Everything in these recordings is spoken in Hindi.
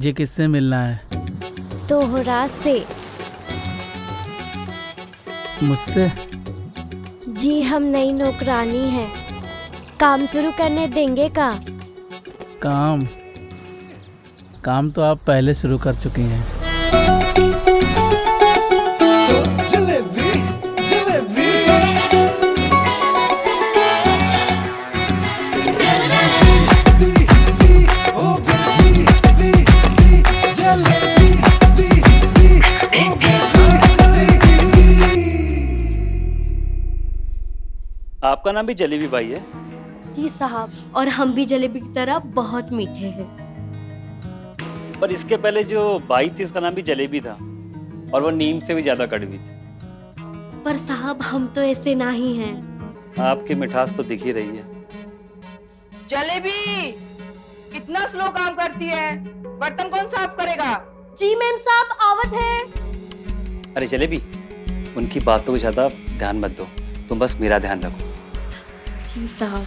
जी किससे मिलना है? तोहरा से। मुझसे? जी हम नई नौकरानी हैं, काम शुरू करने देंगे का? काम? काम तो आप पहले शुरू कर चुकी हैं। जलेबी जलेबी आपका नाम भी जलेबी भाई है? जी साहब, और हम भी जलेबी की तरह बहुत मीठे हैं। पर इसके पहले जो बाई थी उसका नाम भी जलेबी था और वो नीम से भी ज्यादा कड़वी थी। पर साहब हम तो ऐसे नहीं हैं। आपकी मिठास तो दिख ही रही है। जलेबी कितना स्लो काम करती है, बर्तन कौन साफ करेगा? जी मैम साहब आवत है। अरे जलेबी, उनकी बातों को ज्यादा ध्यान मत दो, तुम बस मेरा ध्यान रखो। जी साहब।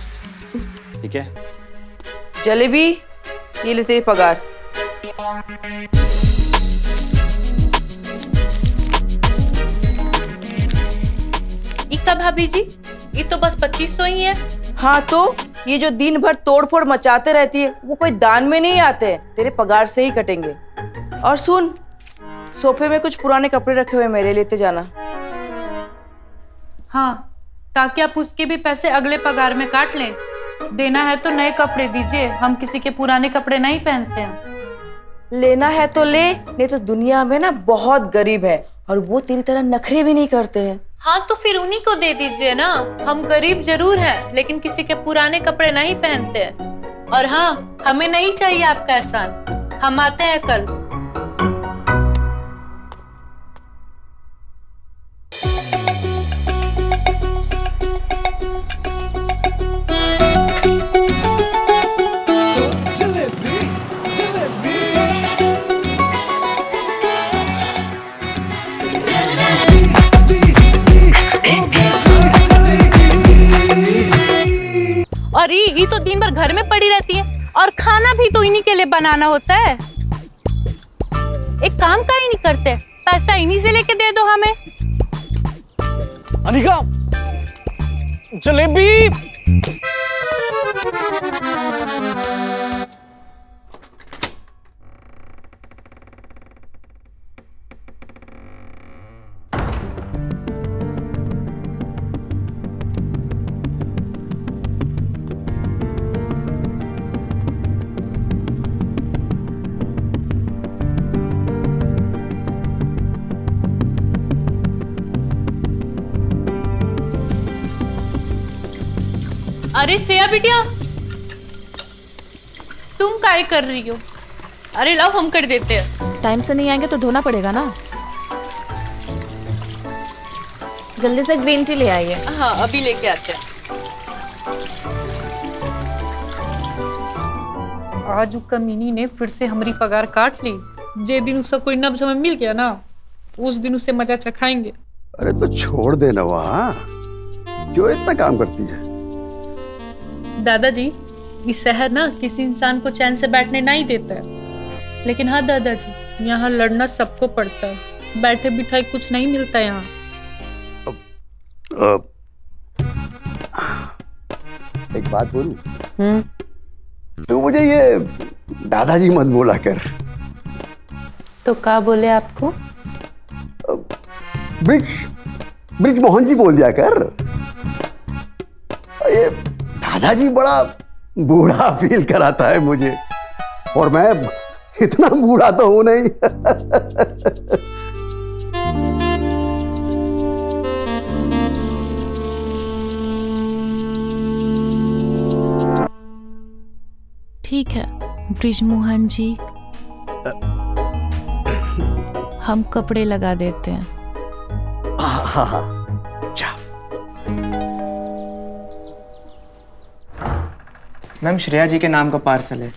ठीक है? जलेबी ये ले तेरी पगार। इक्का भाभी जी, ये तो बस 2500 ही है। हाँ तो ये जो दिन भर तोड़फोड़ मचाते रहती है वो कोई दान में नहीं आते हैं, तेरे पगार से ही कटेंगे। और सुन, सोफे में कुछ पुराने कपड़े रखे हुए मेरे लेते जाना। हाँ, ताकि आप उसके भी पैसे अगले पगार में काट लें। देना है तो नए कपड़े दीजिए, हम किसी के पुराने कपड़े नहीं पहनते हैं। लेना है तो ले, नहीं तो दुनिया में ना बहुत गरीब है और वो तेरी तरह नखरे भी नहीं करते हैं। हाँ तो फिर उन्हीं को दे दीजिए ना। हम गरीब जरूर हैं, लेकिन किसी के पुराने कपड़े नहीं पहनते हैं। और हाँ, हमें नहीं चाहिए आपका एहसान, हम आते हैं कल। और ये तो दिन भर घर में पड़ी रहती है और खाना भी तो इन्हीं के लिए बनाना होता है। एक काम का ही नहीं करते, पैसा इन्हीं से लेके दे दो हमें। अनिका, जलेबी अरे श्रेया बिटिया, तुम काय कर रही हो? अरे लाओ हम कर देते हैं। टाइम से नहीं आएंगे तो धोना पड़ेगा ना। जल्दी से ग्रीन टी ले आइए। हाँ अभी लेके आते हैं। आज कमीनी ने फिर से हमारी पगार काट ली। जे दिन उसका कोई नब्ज हमें मिल गया ना, उस दिन उससे मजा चखाएंगे। अरे तो छोड़ देना, वहाँ क्यों इतना काम करती है? दादाजी, इस शहर ना किसी इंसान को चैन से बैठने नहीं देता है। लेकिन हाँ दादाजी, यहाँ लड़ना सबको पड़ता है, बैठे बिठाए कुछ नहीं मिलता यहाँ। एक बात बोलूं? तू मुझे ये दादाजी मत बोला कर। तो क्या बोले आपको? ब्रिज मोहन जी बोल दिया कर। ये दादाजी बड़ा बूढ़ा फील कराता है मुझे, और मैं इतना बूढ़ा तो हूं नहीं। ठीक है ब्रिजमोहन जी, हम कपड़े लगा देते हैं। हाँ। मैम, श्रेया जी के नाम का पार्सल है।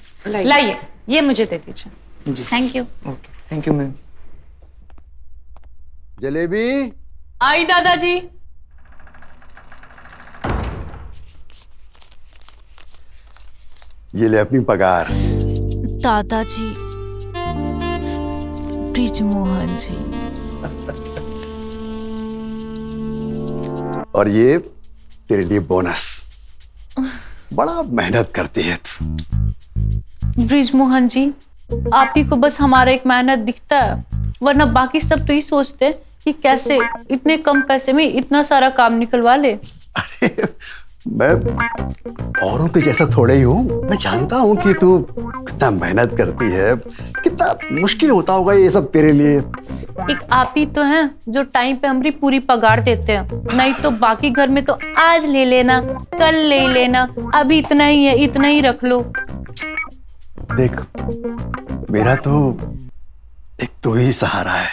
लाइए, ये मुझे दे दीजिए। जी thank you. Okay, thank you ma'am. Jalebi आई दादाजी। ये ले अपनी पगार। दादाजी, ब्रिजमोहन जी। और ये तेरे लिए बोनस। बड़ा मेहनत करती है तू। ब्रिजमोहन जी, आप ही को बस हमारा एक मेहनत दिखता है, वरना बाकी सब तो ही सोचते हैं कि कैसे इतने कम पैसे में इतना सारा काम निकलवा ले। अरे मैं औरों के जैसा थोड़े ही हूँ। मैं जानता हूँ कि तू कितना मेहनत करती है, कितना मुश्किल होता होगा ये सब तेरे लिए। एक आप ही तो हैं जो टाइम पे हमारी पूरी पगार देते हैं, नहीं तो बाकी घर में तो आज ले लेना, कल ले लेना, अभी इतना ही है, इतना ही रख लो। देख, मेरा तो एक तो ही सहारा है।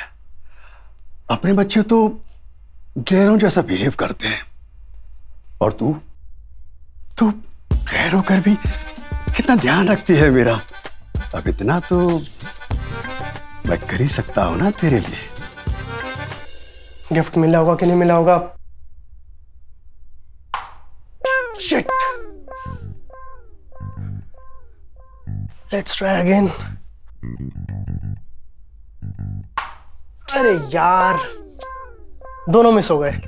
अपने बच्चे तो गैरों जैसा बिहेव करते हैं, और तू गैर होकर भी कितना ध्यान रखती है मेरा। अब इतना तो मैं कर ही सकता हूं ना तेरे लिए। गिफ्ट मिला होगा कि नहीं मिला होगा? Shit, let's try again. अरे यार, दोनों मिस हो गए।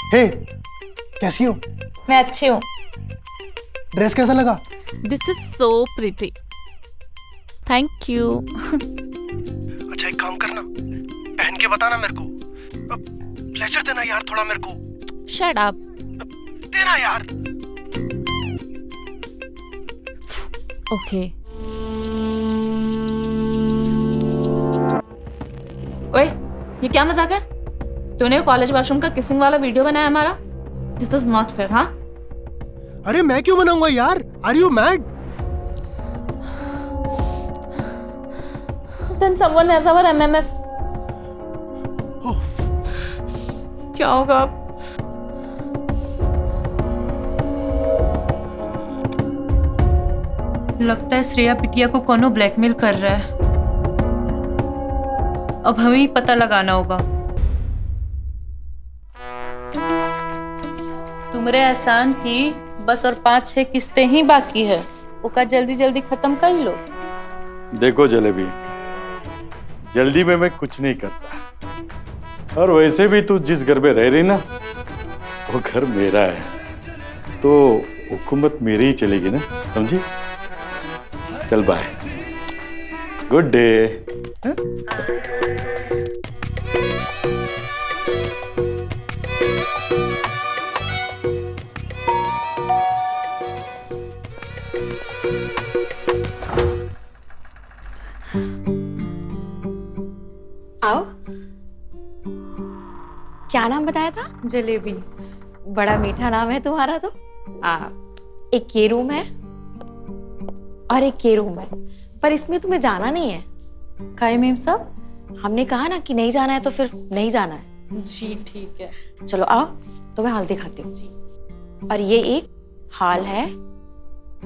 हे, कैसी हो? मैं अच्छी हूँ। ड्रेस कैसा लगा? This is so pretty. Thank you. अच्छा एक काम करना, पहन के बताना मेरे को। प्लेजर देना यार थोड़ा मेरे को। Shut up. देना यार। ओके। ओए, ये क्या मजाक है? तूने कॉलेज वॉशरूम का किसिंग वाला वीडियो बनाया हमारा? This is not fair. हाँ, अरे मैं क्यों बनाऊंगा यार? Are you mad? then someone has our MMS. क्या होगा अब? लगता है श्रेया बिटिया को कोनो ब्लैकमेल कर रहा है। अब हमें ही पता लगाना होगा। तुमरे एहसान की बस और 5-6 किस्तें ही बाकी है, ओका जल्दी जल्दी खत्म कर लो। देखो जलेबी, जल्दी में मैं कुछ नहीं करता, और वैसे भी तू जिस घर में रह रही ना, वो घर मेरा है, तो हुकूमत मेरी ही चलेगी ना, समझी? चल बाय, गुड डे। आओ। क्या नाम बताया था? जलेबी। बड़ा मीठा नाम है तुम्हारा तो। एक ये रूम है और एक ये रूम है, पर इसमें तुम्हें जाना नहीं है। काहे मेम साहब? हमने कहा ना कि नहीं जाना है तो फिर नहीं जाना है। जी ठीक है। चलो आओ, तो मैं हॉल दिखाती हूँ जी। और ये एक हॉल है,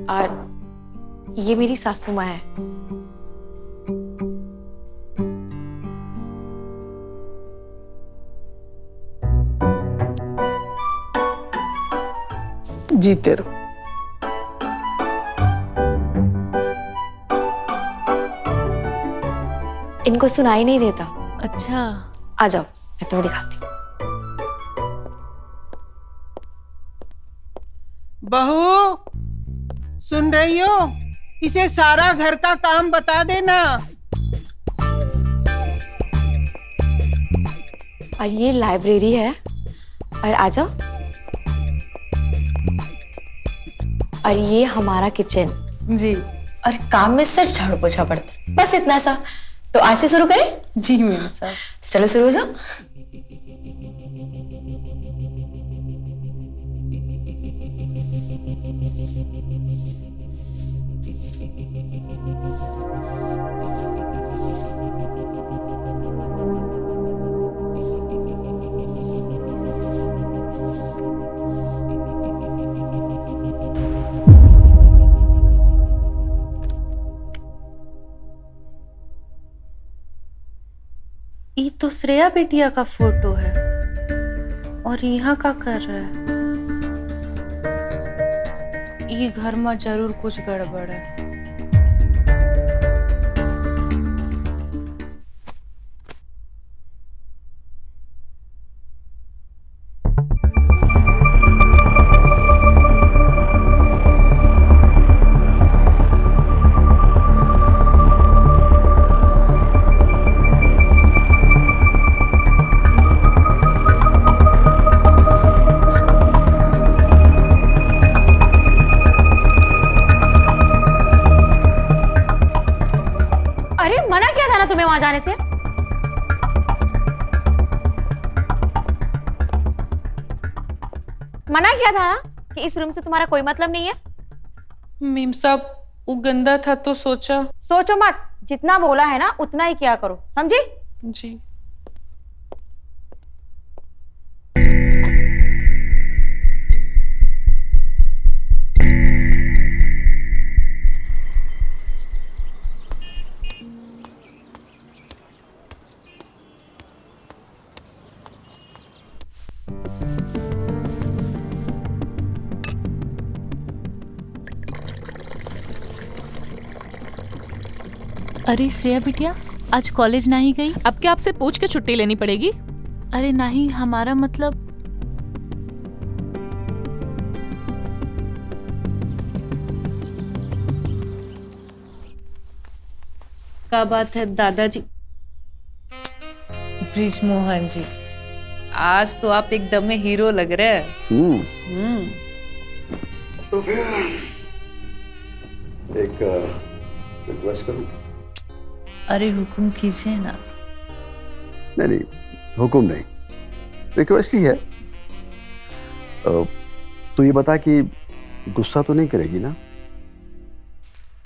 और ये मेरी सासू माँ है। जीते रहो। इनको सुनाई नहीं देता। अच्छा, आ जाओ, मैं तुम्हें दिखाती हूँ। बहू, सुन रही हो? इसे सारा घर का काम बता देना। और ये लाइब्रेरी है, और आ जाओ। और ये हमारा किचन जी। और काम में सिर्फ झाड़ू पोछा पड़ता है, बस इतना सा। तो आज से शुरू करें? जी मेम साहब। चलो शुरू हो जाओ। ये तो श्रेया बिटिया का फोटो है और यहाँ का कर रहा है। ये घर में जरूर कुछ गड़बड़ है। तुम्हें वहां जाने से? मना किया था ना कि इस रूम से तुम्हारा कोई मतलब नहीं है। मीम साहब वो गंदा था तो सोचा। सोचो मत, जितना बोला है ना उतना ही किया करो, समझी? जी। अरे श्रेया बिटिया आज कॉलेज नहीं गई? अब क्या आपसे पूछ के छुट्टी लेनी पड़ेगी? अरे नहीं, हमारा मतलब क्या बात है दादाजी? ब्रिज मोहन जी, आज तो आप एकदम में हीरो लग रहे हैं। तो फिर एक रिक्वेस्ट करूं? अरे हुक्म कीजिए ना। नहीं, हुक्म नहीं, रिक्वेस्ट ही है। तो ये बता कि गुस्सा तो नहीं करेगी ना?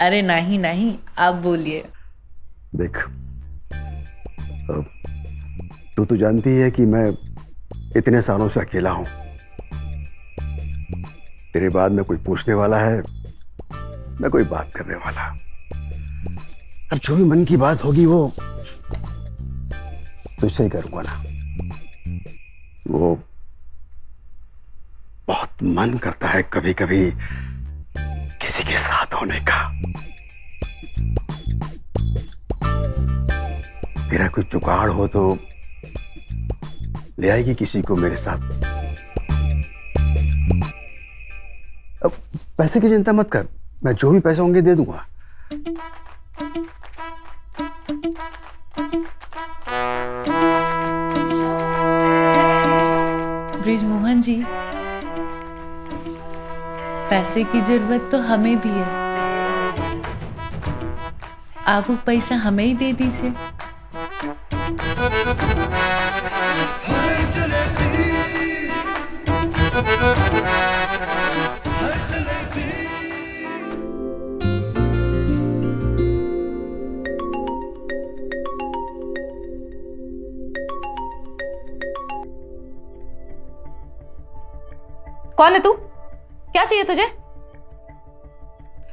अरे नहीं नहीं, आप बोलिए। देख, तू तो जानती है कि मैं इतने सालों से अकेला हूं। तेरे बाद में कोई पूछने वाला है न कोई बात करने वाला। अब जो भी मन की बात होगी वो तुझसे ही करूंगा ना। वो बहुत मन करता है कभी कभी किसी के साथ होने का। तेरा कोई जुगाड़ हो तो ले आएगी किसी को मेरे साथ। अब पैसे की चिंता मत कर, मैं जो भी पैसे होंगे दे दूंगा। ब्रिज मोहन जी, पैसे की जरूरत तो हमें भी है। आप वो पैसा हमें ही दे दीजिए। कौन है तू? क्या चाहिए तुझे?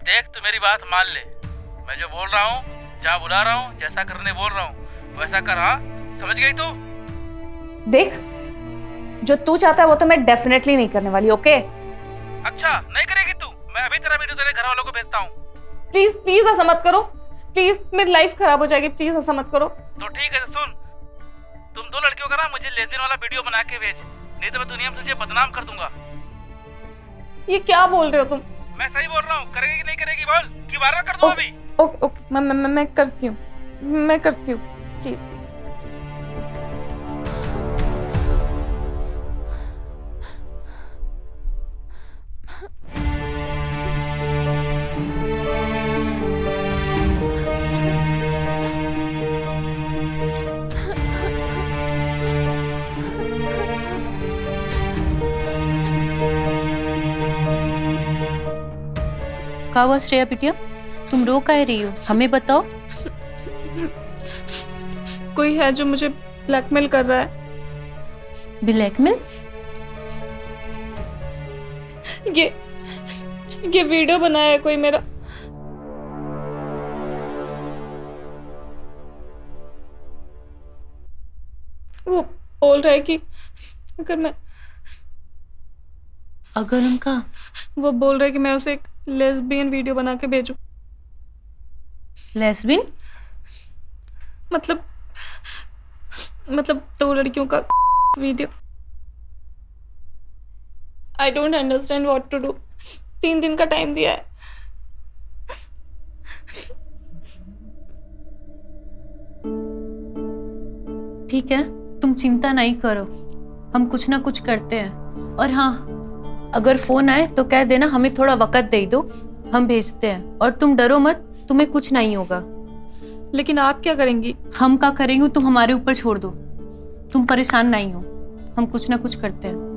देख, तू मेरी बात मान ले। मैं जो बोल रहा हूँ, जहाँ बुला रहा हूँ, जैसा करने बोल रहा हूँ वैसा कर। हाँ, समझ गई तू? देख, जो तू चाहता है वो तो मैं डेफिनेटली नहीं करने वाली। ओके? अच्छा, नहीं करेगी तू? मैं अभी तेरा वीडियो तेरे घर वालों को भेजता हूँ। प्लीज प्लीज ऐसा मत करो। प्लीज, मेरी लाइफ खराब हो जाएगी। प्लीज ऐसा मत करो। तो ठीक है, सुन, तुम दो लड़कियों का ना मुझे लेसबियन वाला वीडियो बना के भेज, नहीं तो मैं दुनिया में तुझे बदनाम कर दूंगा। ये क्या बोल रहे हो तुम? मैं सही बोल रहा हूँ। करेगी कि नहीं करेगी बोल, कि वायरल कर दूं अभी? ओके ओके, मैं करती हूँ, मैं करती हूँ, प्लीज। क्या हुआ श्रेया बिटिया, तुम रो काहे रही हो? हमें बताओ। कोई है जो मुझे ब्लैकमेल कर रहा है। ब्लैकमेल? ये वीडियो बनाया है कोई मेरा। वो बोल रहा है कि अगर उनका वो बोल रहा है कि मैं उसे एक लेस्बियन वीडियो बना के भेजूं। लेस्बियन मतलब 2 लड़कियों का video. I don't understand what to do. 3 दिन का टाइम दिया है। ठीक है, तुम चिंता नहीं करो, हम कुछ ना कुछ करते हैं। और हाँ, अगर फोन आए तो कह देना हमें थोड़ा वक्त दे दो, हम भेजते हैं। और तुम डरो मत, तुम्हें कुछ नहीं होगा। लेकिन आप क्या करेंगी? हम क्या करेंगे तुम हमारे ऊपर छोड़ दो, तुम परेशान नहीं हो, हम कुछ ना कुछ करते हैं।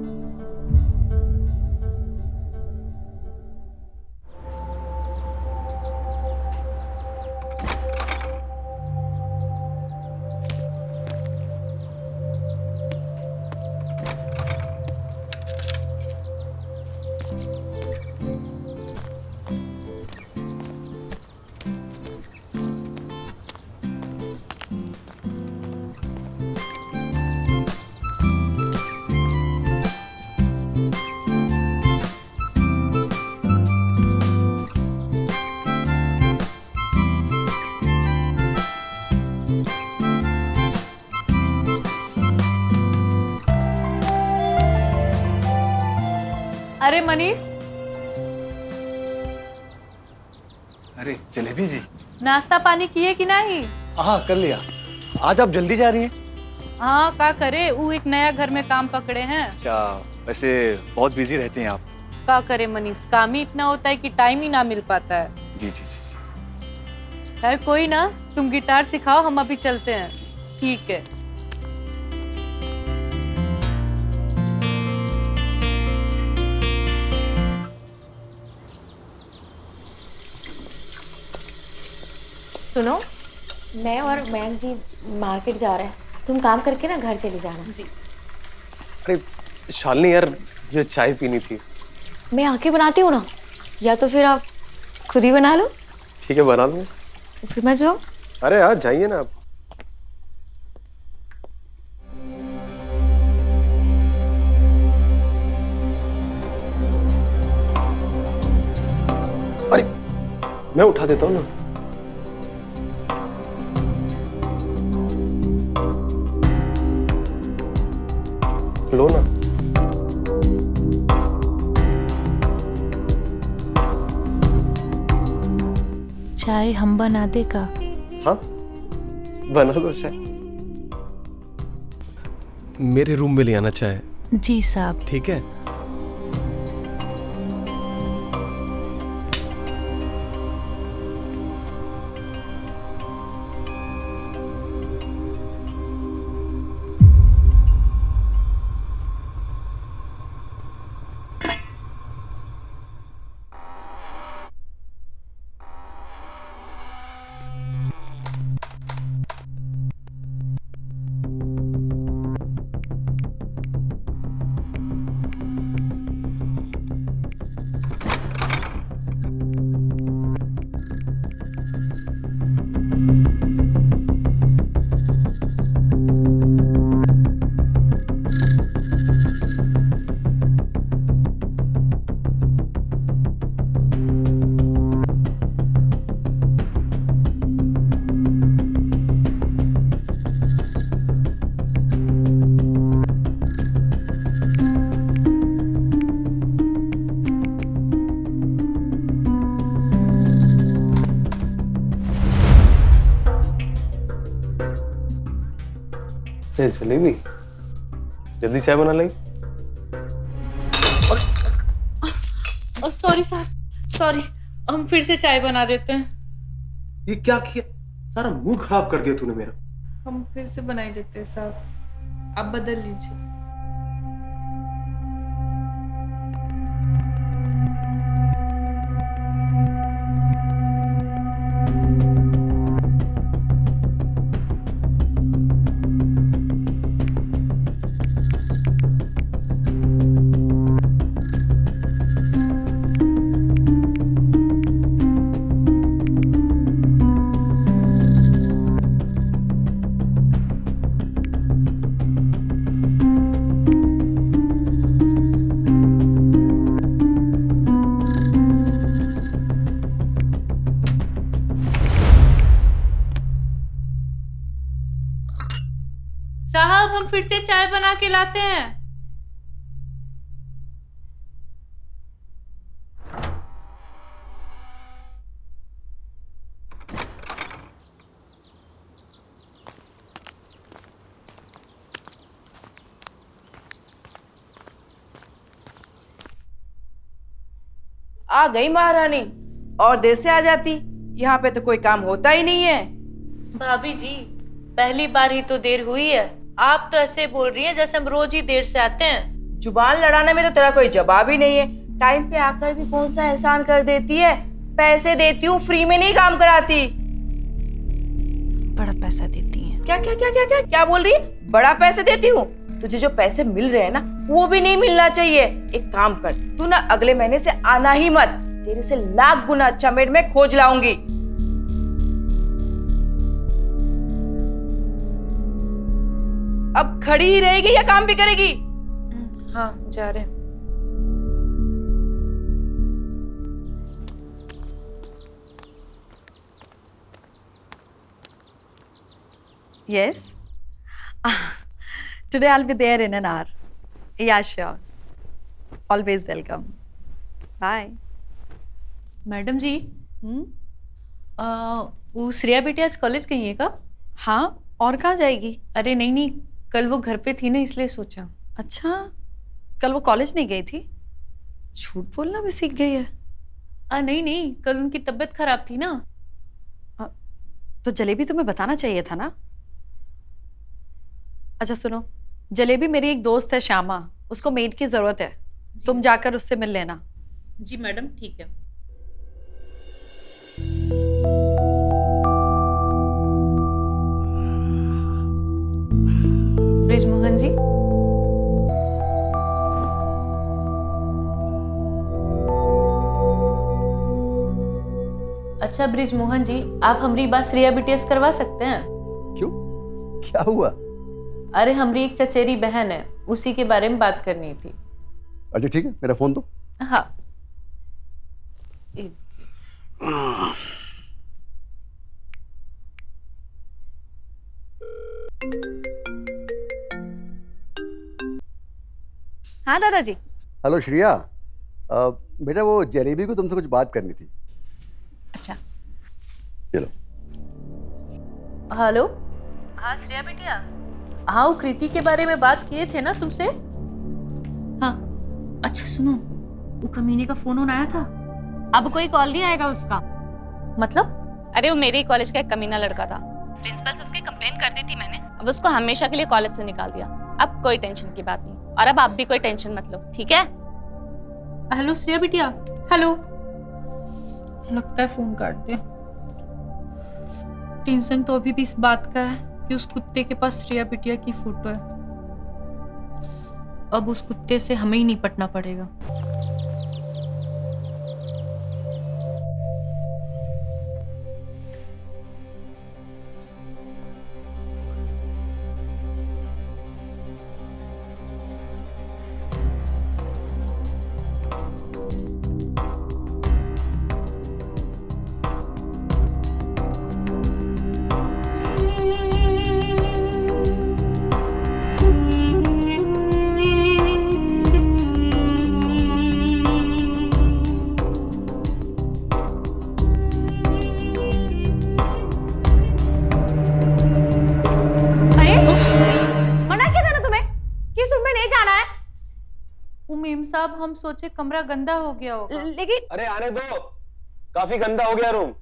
अरे मनीष, अरे जलेबी जी, नाश्ता पानी किए कि नहीं? हाँ कर लिया। आज आप जल्दी जा रही हैं? हाँ, क्या करे, वो एक नया घर में काम पकड़े हैं। अच्छा, वैसे बहुत बिजी रहते हैं आप। क्या करे मनीष, काम ही इतना होता है कि टाइम ही ना मिल पाता है। जी जी जी जी। खैर कोई ना, तुम गिटार सिखाओ, हम अभी चलते हैं। ठीक है। सुनो, मैं और मयंक जी मार्केट जा रहे हैं, तुम काम करके ना घर चली जाना। जी। अरे शालिनी यार, मुझे चाय पीनी थी। मैं आके बनाती हूँ ना, या तो फिर आप खुद ही बना लो। ठीक है, बना लूँ। तो फिर मैं जाऊँ? अरे हाँ, जाइए ना आप। अरे मैं उठा देता हूँ ना। लो ना। चाय हम बना दे का? हाँ, बना दो चाय। मेरे रूम में ले आना चाय। जी साहब। ठीक है। जलेबी, जल्दी चाय बना लाई। सॉरी साहब, सॉरी, हम फिर से चाय बना देते हैं। ये क्या किया? सारा मूड खराब कर दिया तूने मेरा। हम फिर से बना ही देते हैं साहब, आप बदल लीजिए। साहब हम फिर से चाय बना के लाते हैं। आ गई महारानी, और देर से आ जाती। यहाँ पे तो कोई काम होता ही नहीं है। भाभी जी, पहली बार ही तो देर हुई है। आप तो ऐसे बोल रही हैं जैसे हम रोज ही देर से आते हैं। जुबान लड़ाने में तो तेरा कोई जवाब ही नहीं है। टाइम पे आकर भी कौन सा एहसान कर देती है। पैसे देती हूँ, फ्री में नहीं काम कराती। बड़ा पैसा देती हैं। क्या क्या क्या क्या क्या क्या बोल रही है? बड़ा पैसे देती हूँ? तुझे जो पैसे मिल रहे हैं ना, वो भी नहीं मिलना चाहिए। एक काम कर, तू ना अगले महीने से आना ही मत। तेरे से लाख गुना अच्छा मेड मैं खोज लाऊंगी। अब खड़ी ही रहेगी या काम भी करेगी? हाँ, जा रहे हैं। Yes. Today I'll be there in an hour. Yeah, sure. Always welcome. Bye. Madam ji, वो श्रेया बेटी आज कॉलेज गई है का? हाँ, और कहाँ जाएगी? अरे नहीं नहीं, कल वो घर पे थी ना, इसलिए सोचा। अच्छा, कल वो कॉलेज नहीं गई थी? झूठ बोलना भी सीख गई है। नहीं नहीं, कल उनकी तबीयत खराब थी ना। तो जलेबी तुम्हें बताना चाहिए था ना। अच्छा सुनो, जलेबी मेरी एक दोस्त है श्यामा, उसको मेड की जरूरत है। तुम जाकर उससे मिल लेना। जी मैडम, ठीक है। ब्रिजमोहन जी, अच्छा ब्रिजमोहन जी, आप हमारी बात श्रेया बिटिया से करवा सकते हैं? क्यों, क्या हुआ? अरे हमारी एक चचेरी बहन है, उसी के बारे में बात करनी थी। अच्छा ठीक है, मेरा फोन दो। हाँ। हाँ दादाजी। हेलो श्रेया, बेटा वो जलेबी को तुमसे कुछ बात करनी थी। अच्छा चलो। हेलो। हाँ श्रेया बिटिया, हाँ वो कृति के बारे में बात किए थे ना तुमसे। हाँ। अच्छा सुनो, वो कमीने का फोन आया था। अब कोई कॉल नहीं आएगा उसका। मतलब? अरे वो मेरे ही कॉलेज का एक कमीना लड़का था। प्रिंसिपल से उसकी कंप्लेंट कर दी थी मैंने। अब उसको हमेशा के लिए कॉलेज से निकाल दिया। अब कोई टेंशन की बात नहीं, और अब आप भी कोई टेंशन मत लो, ठीक है? हेलो श्रेया बिटिया। हेलो। लगता है फोन काट दिया। टेंशन तो अभी भी इस बात का है कि उस कुत्ते के पास श्रेया बिटिया की फोटो है। अब उस कुत्ते से हमें ही निपटना पड़ेगा। साहब हम सोचे कमरा गंदा हो गया होगा, लेकिन अरे आने दो, काफी गंदा हो गया रूम।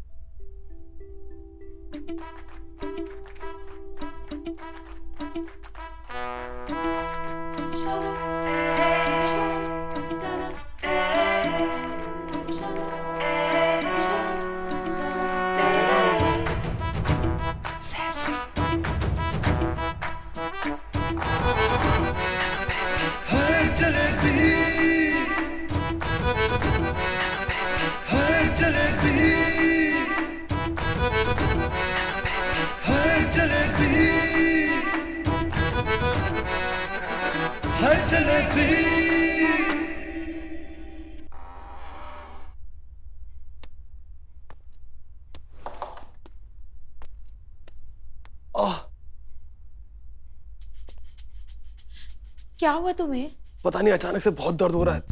क्या हुआ तुम्हें? पता नहीं, अचानक से बहुत दर्द हो रहा है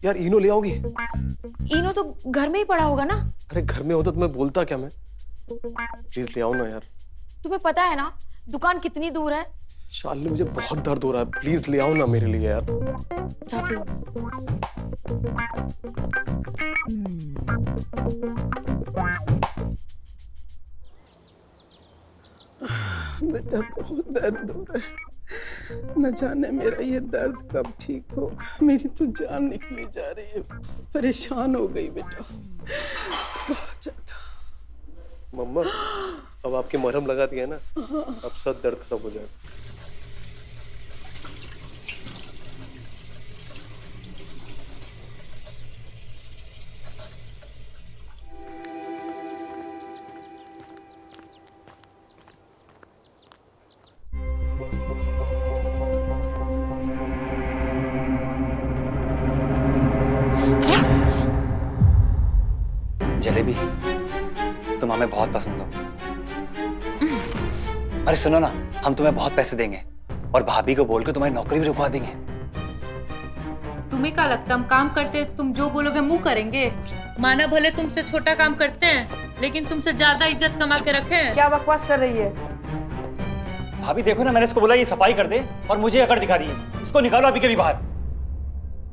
यार। इनो ले आओगी? इनो तो घर में ही पड़ा होगा ना। अरे घर में होता तो मैं बोलता क्या, मैं प्लीज ले आओ ना यार। तुम्हें पता है ना दुकान कितनी दूर है? शालिनी मुझे बहुत दर्द हो रहा है, प्लीज ले आओ ना मेरे लिए यार। जाती हूँ। बेटा बहुत दर्द हो रहा है, न जाने मेरा ये दर्द कब ठीक होगा। मेरी तो जान निकली जा रही है, परेशान हो गई बेटा बहुत ज्यादा। मम्मा अब आपके मरहम लगा दिया ना, अब सब दर्द खत्म हो जाएगा। जलेबी, तुम हमें बहुत पसंद हो। अरे सुनो ना, हम तुम्हें बहुत पैसे देंगे और भाभी को बोल के तुम्हारी नौकरी भी रुकवा देंगे। तुम्हें क्या लगता हम काम करते तुम जो बोलोगे मुंह करेंगे? माना भले तुमसे छोटा काम करते हैं लेकिन तुमसे ज्यादा इज्जत कमा के रखे हैं। क्या बकवास कर रही है? भाभी देखो ना, मैंने इसको बोला ये सफाई कर दे और मुझे अकड़ दिखा रही है। इसको निकालो अभी के भी बाहर।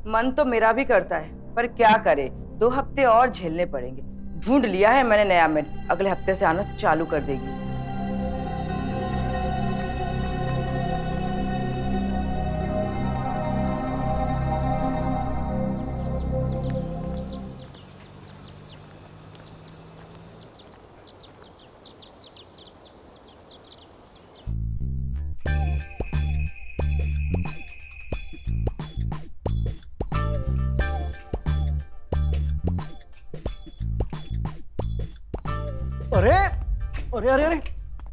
मन तो मेरा भी करता है पर क्या करे, 2 हफ्ते और झेलने पड़ेंगे। ढूंढ लिया है मैंने नया मेड, अगले हफ्ते से आना चालू कर देगी। अरे अरे अरे अरे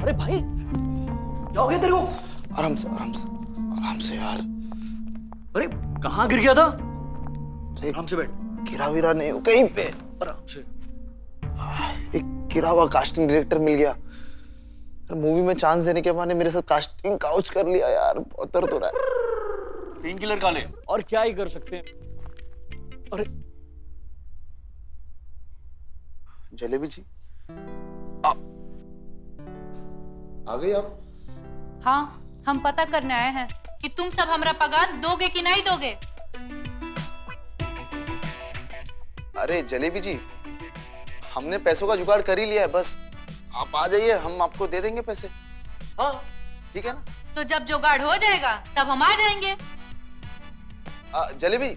अरे भाई, क्या हो गया तेरे को? आराम से आराम से आराम से यार। अरे कहाँ गिर गया था? आराम से बैठ। गिरा विरा नहीं हो कहीं पे। आराम से। एक गिरा हुआ कास्टिंग डायरेक्टर मिल गया, मूवी में चांस देने के बहाने मेरे साथ कास्टिंग काउच कर लिया यार। बहुत दर्द हो रहा है। पेन किलर खा ले, और क्या ही कर सकते हैं। अरे जलेबी जी आ गई आप? हाँ, हम पता करने आए हैं कि तुम सब हमरा पगार दोगे कि नहीं दोगे। अरे जलेबी जी, हमने पैसों का जुगाड़ कर ही लिया है, बस आप आ जाइए, हम आपको दे देंगे पैसे। हाँ ठीक है ना? तो जब जुगाड़ हो जाएगा तब हम आ जाएंगे। जलेबी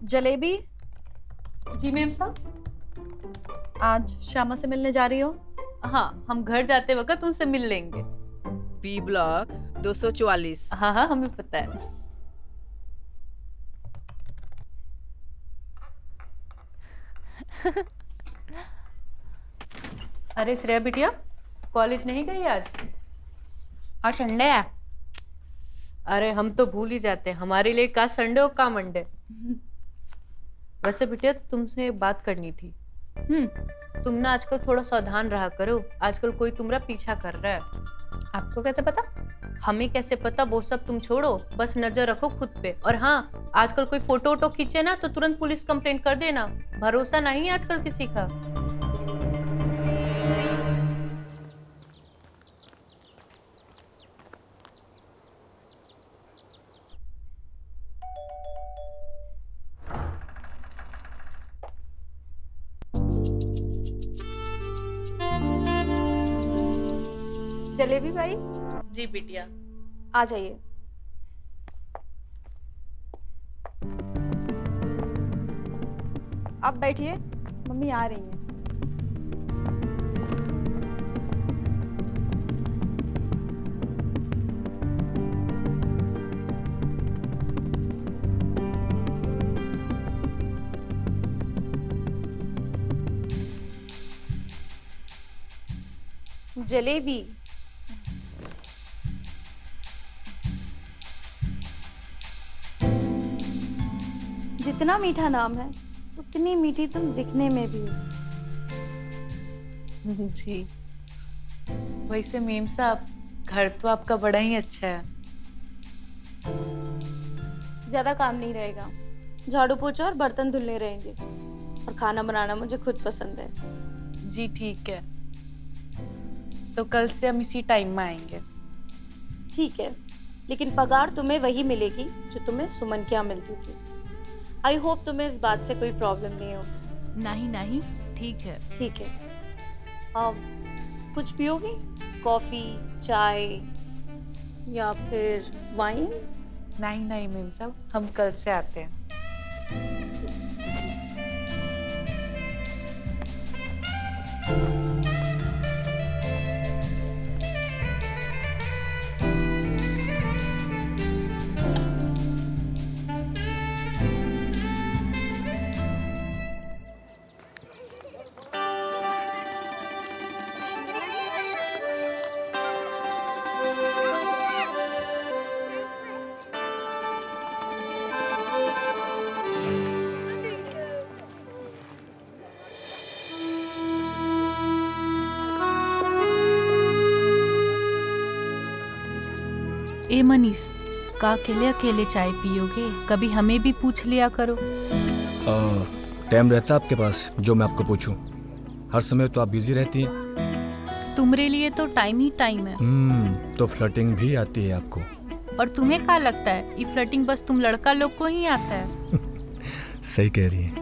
जलेबी जी मैम साहब। आज श्यामा से मिलने जा रही हो? हाँ, हम घर जाते वक्त उनसे मिल लेंगे। B block 244। हाँ हाँ हमें पता है। अरे श्रेया बिटिया, कॉलेज नहीं गई आज? आज संडे है। अरे हम तो भूल ही जाते हैं, हमारे लिए का संडे और का मंडे। वैसे बिटिया तुमसे एक बात करनी थी। तुम ना आजकल थोड़ा सावधान रहा करो, आजकल कोई तुम्हारा पीछा कर रहा है। आपको कैसे पता? हमें कैसे पता वो सब तुम छोड़ो, बस नजर रखो खुद पे। और हाँ, आजकल कोई फोटो वोटो खींचे ना तो तुरंत पुलिस कंप्लेंट कर देना, भरोसा नहीं है आजकल किसी का। जलेबी भाई जी बिटिया आ जाइए। आप बैठिए, मम्मी आ रही हैं। जलेबी जितना मीठा नाम है उतनी मीठी तुम दिखने में भी हो। जी वैसे मेम साहब घर तो आपका बड़ा ही अच्छा है। ज्यादा काम नहीं रहेगा, झाड़ू पोछा और बर्तन धुलने रहेंगे, और खाना बनाना मुझे खुद पसंद है। जी ठीक है, तो कल से हम इसी टाइम में आएंगे। ठीक है, लेकिन पगार तुम्हें वही मिलेगी जो तुम्हें सुमन के यहाँ मिलती थी। आई होप तुम्हें इस बात से कोई प्रॉब्लम नहीं हो। नहीं नहीं ठीक है। ठीक है, कुछ पियोगी? कॉफी, चाय या फिर वाइन? नहीं नहीं मेम साहब, हम कल से आते हैं। ए मनीष, का अकेले अकेले चाय पियोगे? कभी हमें भी पूछ लिया करो। टाइम रहता आपके पास जो मैं आपको पूछूं? हर समय तो आप बिजी रहती हैं। तुम्हारे लिए तो टाइम ही टाइम है। तो फ्लर्टिंग भी आती है आपको? और तुम्हें क्या लगता है ये फ्लर्टिंग बस तुम लड़का लोग को ही आता है? सही कह रही है।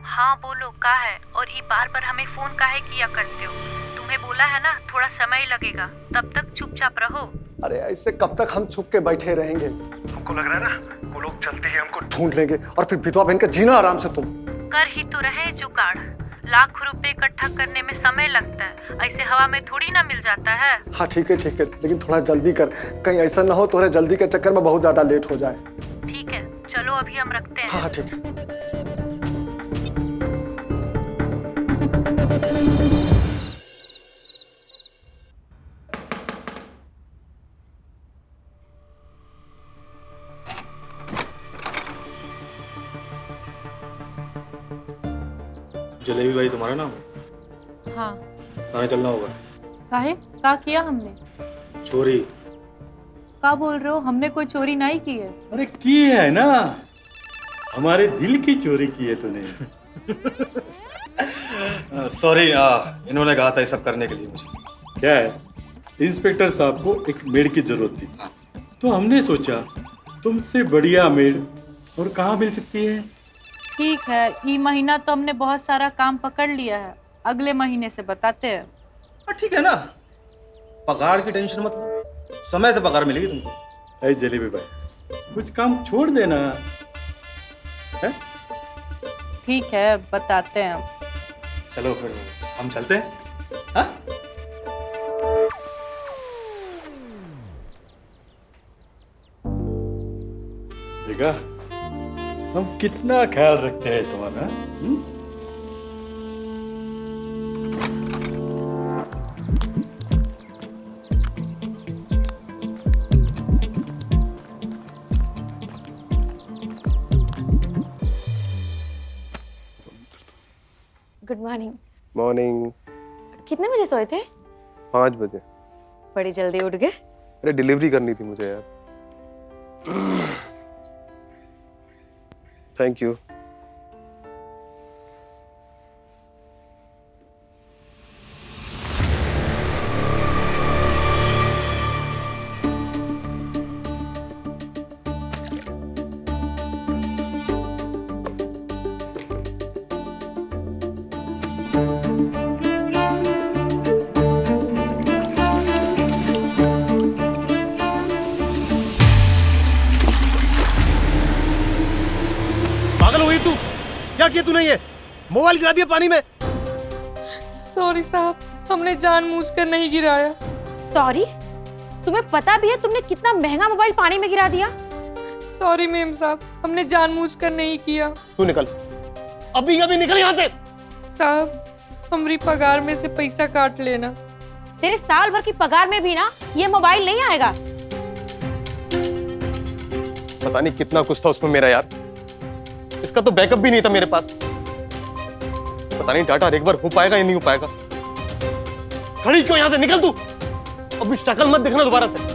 हाँ बोलो का है, और ये बार बार हमें फोन काहे किया करते हो? तुम्हें बोला है ना थोड़ा समय लगेगा, तब तक चुपचाप रहो। अरे ऐसे कब तक हम छुप के बैठे रहेंगे? हमको लग रहा है ना वो लोग जल्दी ही हमको ढूंढ लेंगे और फिर विधवा बहन का जीना आराम से तुम कर ही तो रहे जुगाड़। लाख रुपए इकट्ठा करने में समय लगता है, ऐसे हवा में थोड़ी ना मिल जाता है। हाँ ठीक है, लेकिन थोड़ा जल्दी कर, कहीं ऐसा ना हो तुम्हारे जल्दी के चक्कर में बहुत ज्यादा लेट हो जाए। ठीक है चलो अभी हम रखते हैं। हाँ ठीक है। जलेबी भाई तुम्हारा नाम? हाँ। थाने चलना होगा। काहे? का किया हमने? चोरी। का बोल रहे हो? हमने कोई चोरी नहीं की है। अरे की है ना, हमारे दिल की चोरी की है तूने। सॉरी, इन्होंने कहा था ये सब करने के लिए मुझे। क्या है, इंस्पेक्टर साहब को एक मेड की जरूरत थी, तो हमने सोचा तुमसे बढ़िया मेड और कहाँ मिल सकती है। ठीक है, ये महीना तो हमने बहुत सारा काम पकड़ लिया है, अगले महीने से बताते हैं। ठीक है ना, पगार की टेंशन मत लो, समय से पगार मिलेगी तुमको। अरे जलेबी भाई कुछ काम छोड़ देना है? ठीक है बताते हैं। चलो फिर हम चलते हैं। हाँ? देखा हम कितना ख्याल रखते हैं तुम्हारा। Good morning. मॉर्निंग। कितने बजे सोए थे? 5 बजे। बड़ी जल्दी उठ गए। अरे डिलीवरी करनी थी मुझे यार। Thank you. नहीं है, मोबाइल गिरा दिया पानी में। सॉरी साहब, हमने जानबूझकर नहीं गिराया। सॉरी? तुम्हें पता भी है तुमने कितना महंगा मोबाइल पानी में गिरा दिया? सॉरी मेम साहब, हमने जानबूझकर नहीं किया। तू निकल, अभी अभी निकल यहाँ से। साहब, हमारी पगार में से पैसा काट लेना। तेरे साल भर की पगार में भी ना ये मोबाइल नहीं आएगा। पता नहीं कितना कुछ था उसमें मेरा यार, इसका तो बैकअप भी नहीं था मेरे पास। पता नहीं डाटा एक बार हो पाएगा या नहीं हो पाएगा। खड़ी क्यों यहाँ से, निकल तू। अभी शक्ल मत दिखना दोबारा से।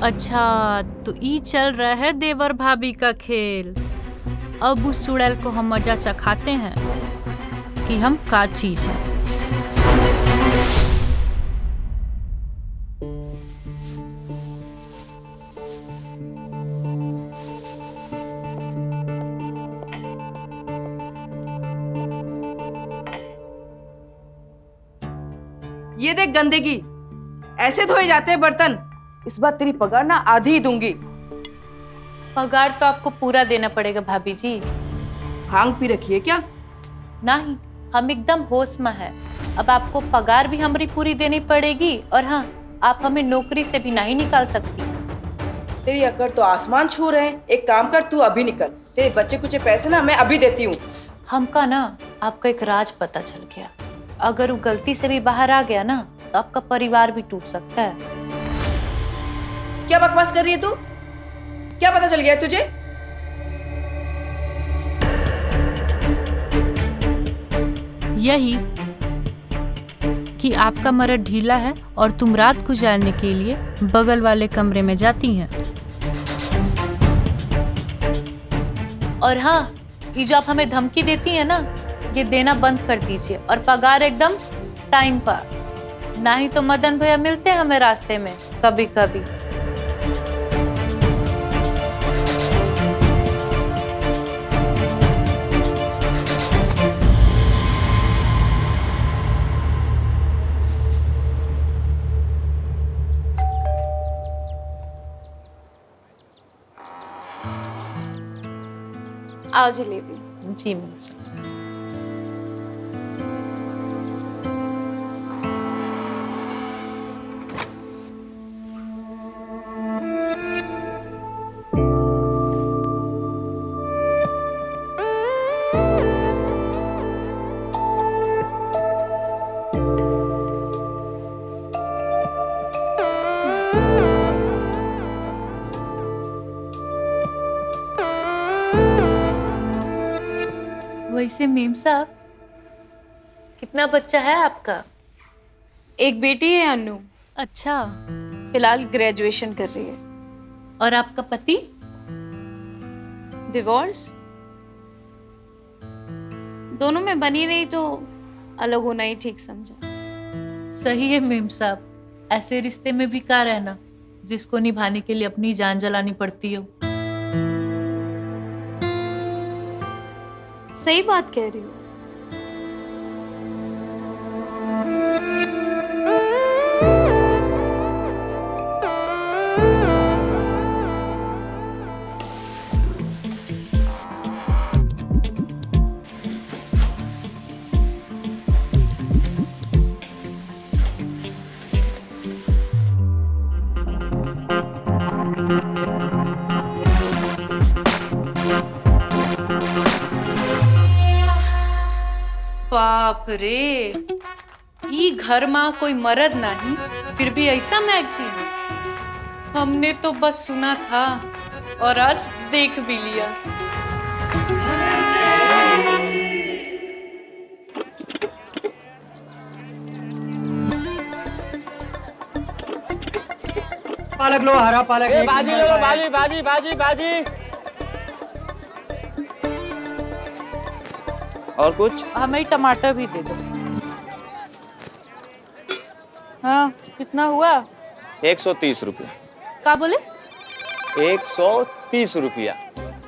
अच्छा, तो ई चल रहा है देवर भाभी का खेल। अब उस चुड़ैल को हम मजा चखाते हैं कि हम का चीज है। ये देख गंदगी, ऐसे धोए जाते हैं बर्तन। इस बार तेरी पगार ना आधी ही दूंगी। पगार तो आपको पूरा देना पड़ेगा भाभी जी। भांग पी रखी है क्या? नहीं, हम एकदम होश में है। अब आपको पगार भी हमारी पूरी देनी पड़ेगी, और हाँ, आप हमें नौकरी से भी नहीं निकाल सकती। तेरी अकड़ तो आसमान छू रहे हैं। एक काम कर, तू अभी निकल। तेरे बच्चे कुछ पैसे ना मैं अभी देती हूँ। हमका ना आपका एक राज पता चल गया। अगर वो गलती से भी बाहर आ गया ना, तो आपका परिवार भी टूट सकता है। क्या बकवास कर रही है तू? क्या पता चल गया है तुझे? यही कि आपका मर्द ढीला है और तुम रात गुजारने के लिए बगल वाले कमरे में जाती हैं। और हाँ, ये जो आप हमें धमकी देती है ना, ये देना बंद कर दीजिए, और पगार एकदम टाइम पर। ना ही तो मदन भैया मिलते हैं हमें रास्ते में कभी कभी। आओ जलेबी। जी मैम। वैसे मेम साहब, कितना बच्चा है आपका? एक बेटी है अनु। अच्छा। फिलहाल ग्रेजुएशन कर रही है। और आपका पति? डिवोर्स। दोनों में बनी नहीं तो अलग होना ही ठीक समझा। सही है मेम साहब, ऐसे रिश्ते में भी क्या रहना जिसको निभाने के लिए अपनी जान जलानी पड़ती हो। सही बात कह रही हो। बाप रे, ई घर में कोई मर्द नहीं, फिर भी ऐसा मैगजीन। हमने तो बस सुना था और आज देख भी लिया। पालक लो, हरा पालक। ए, भाजी लो, भाजी भाजी भाजी भाजी। और कुछ? हमें टमाटर भी दे दो। हाँ, कितना हुआ? 130 रुपया। क्या बोले? 130 रुपया।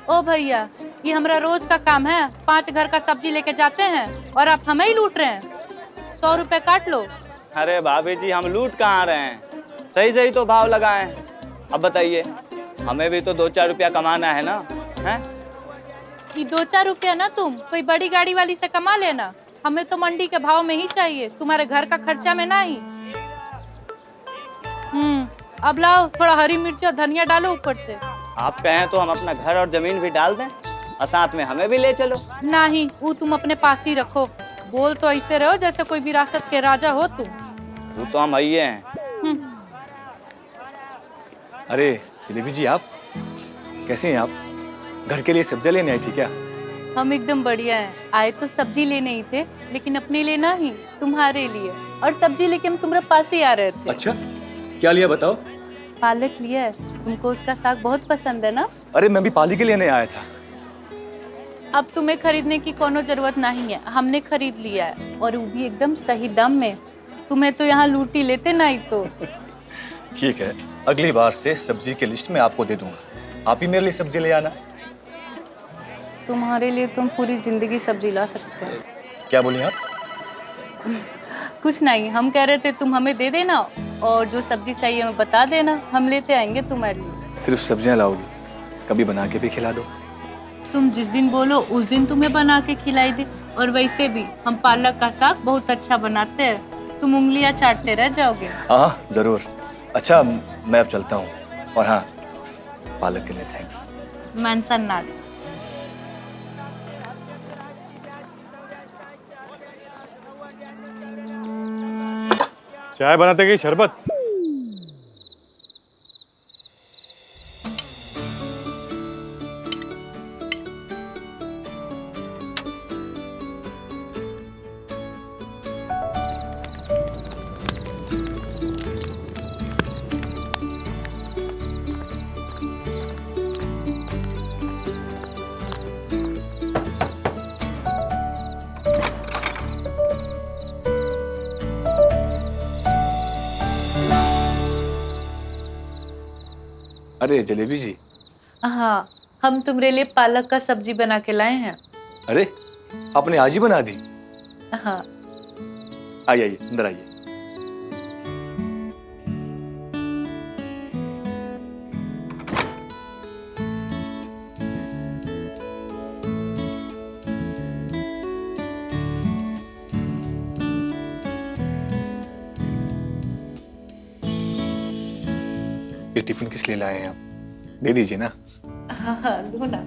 ओ भैया, ये हमारा रोज का काम है। 5 घर का सब्जी लेके जाते हैं और आप हमें ही लूट रहे हैं। 100 रुपए काट लो। अरे भाभी जी, हम लूट कहाँ रहे हैं? सही सही तो भाव लगाए। अब बताइए, हमें भी तो 2-4 रुपया कमाना है ना? हैं? ये 2-4 रुपया ना तुम कोई बड़ी गाड़ी वाली से कमा लेना, हमें तो मंडी के भाव में ही चाहिए, तुम्हारे घर का खर्चा में नहीं। अब लाओ, थोड़ा हरी मिर्च और धनिया डालो ऊपर से। आप कहें तो हम अपना घर और जमीन भी डाल दें और साथ में हमें भी ले चलो। नहीं, वो तुम अपने पास ही रखो। बोल तो ऐसे रहो जैसे कोई विरासत के राजा हो तुम। वो तो हम आइए हैं। अरे जलेबी जी, आप कैसे हैं? आप घर के लिए सब्जियां लेने आई थी क्या? हम एकदम बढ़िया हैं। आए तो सब्जी लेने ही थे, लेकिन अपने लिए नहीं, तुम्हारे लिए। और सब्जी लेके हम तुम्हारे पास ही आ रहे थे। अच्छा, क्या लिया बताओ? पालक लिया है, तुमको उसका साग बहुत पसंद है ना? अरे मैं भी पाली के लेने आया था। अब तुम्हें खरीदने की कोनो जरूरत नहीं है, हमने खरीद लिया है, और वो भी एकदम सही दाम में। तुम्हें तो यहाँ लूटी लेते नहीं तो। ठीक है, अगली बार से सब्जी की लिस्ट में आपको दे दूंगा, आप ही मेरे लिए सब्जी ले आना। तुम्हारे लिए तुम पूरी जिंदगी सब्जी ला सकते हैं। क्या बोली आप? कुछ नहीं, हम कह रहे थे तुम हमें दे देना और जो सब्जी चाहिए हमें बता देना, हम लेते आएंगे तुम्हारे लिए। सिर्फ सब्जियां लाओगी? कभी बना के भी खिला दो। तुम जिस दिन बोलो उस दिन तुम्हें बना के खिलाई दे। और वैसे भी हम पालक का साग बहुत अच्छा बनाते हैं, तुम उंगलियां चाटते रह जाओगे। हाँ जरूर। अच्छा, मैं अब चलता हूँ। और हाँ, पालक के लिए थैंक्स। Mention not. चाय बनाते गई शरबत। अरे जलेबी जी। हाँ, हम तुम्हारे लिए पालक का सब्जी बना के लाए हैं। अरे आपने आज ही बना दी? हाँ। आइए आइए, अंदर आइए। ये टिफिन किस लिए लाए हैं आप? दे दीजिए ना। हाँ, लो ना।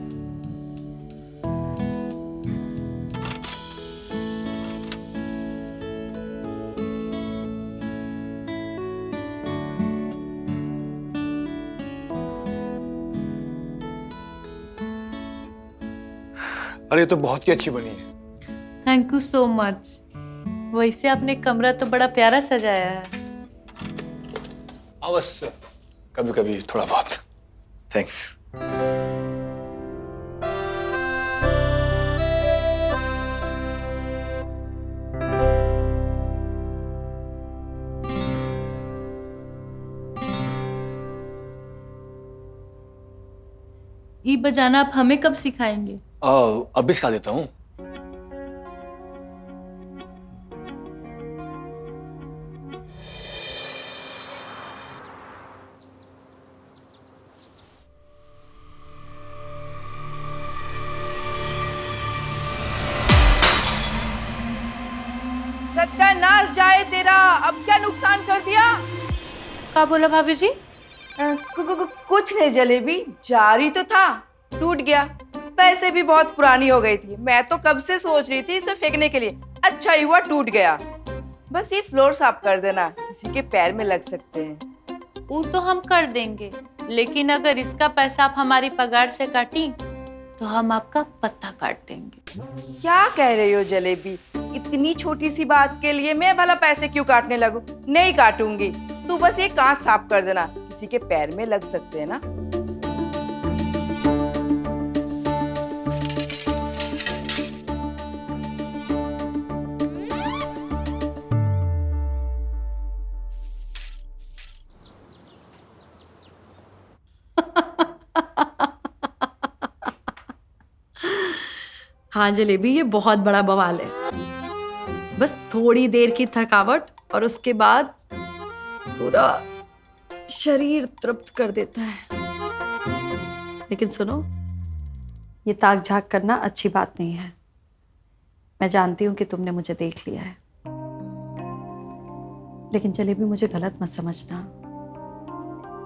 अरे ये तो बहुत ही अच्छी बनी है। Thank you so much. वैसे आपने कमरा तो बड़ा प्यारा सजाया है। अवश्य, कभी कभी थोड़ा बहुत। थैंक्स। ये बजाना आप हमें कब सिखाएंगे? अब भी सिखा देता हूँ। सत्यानाश जाए तेरा, अब क्या नुकसान कर दिया? क्या बोला भाभी जी? कुछ नहीं जलेबी, जारी तो था, टूट गया। पैसे भी बहुत पुरानी हो गई थी, मैं तो कब से सोच रही थी इसे फेंकने के लिए। अच्छा ही हुआ टूट गया। बस ये फ्लोर साफ कर देना, किसी के पैर में लग सकते हैं। वो तो हम कर देंगे, लेकिन अगर इसका पैसा आप हमारी पगार से काटी तो हम आपका पत्ता काट देंगे। क्या कह रही हो जलेबी? इतनी छोटी सी बात के लिए मैं भला पैसे क्यों काटने लगूं? नहीं काटूंगी, तू बस ये कांच साफ कर देना, किसी के पैर में लग सकते हैं ना। हाँ जलेबी, ये बहुत बड़ा बवाल है। बस थोड़ी देर की थकावट और उसके बाद पूरा शरीर तृप्त कर देता है। लेकिन सुनो, ये ताक झाक करना अच्छी बात नहीं है। मैं जानती हूं कि तुमने मुझे देख लिया है, लेकिन जलेबी मुझे गलत मत समझना।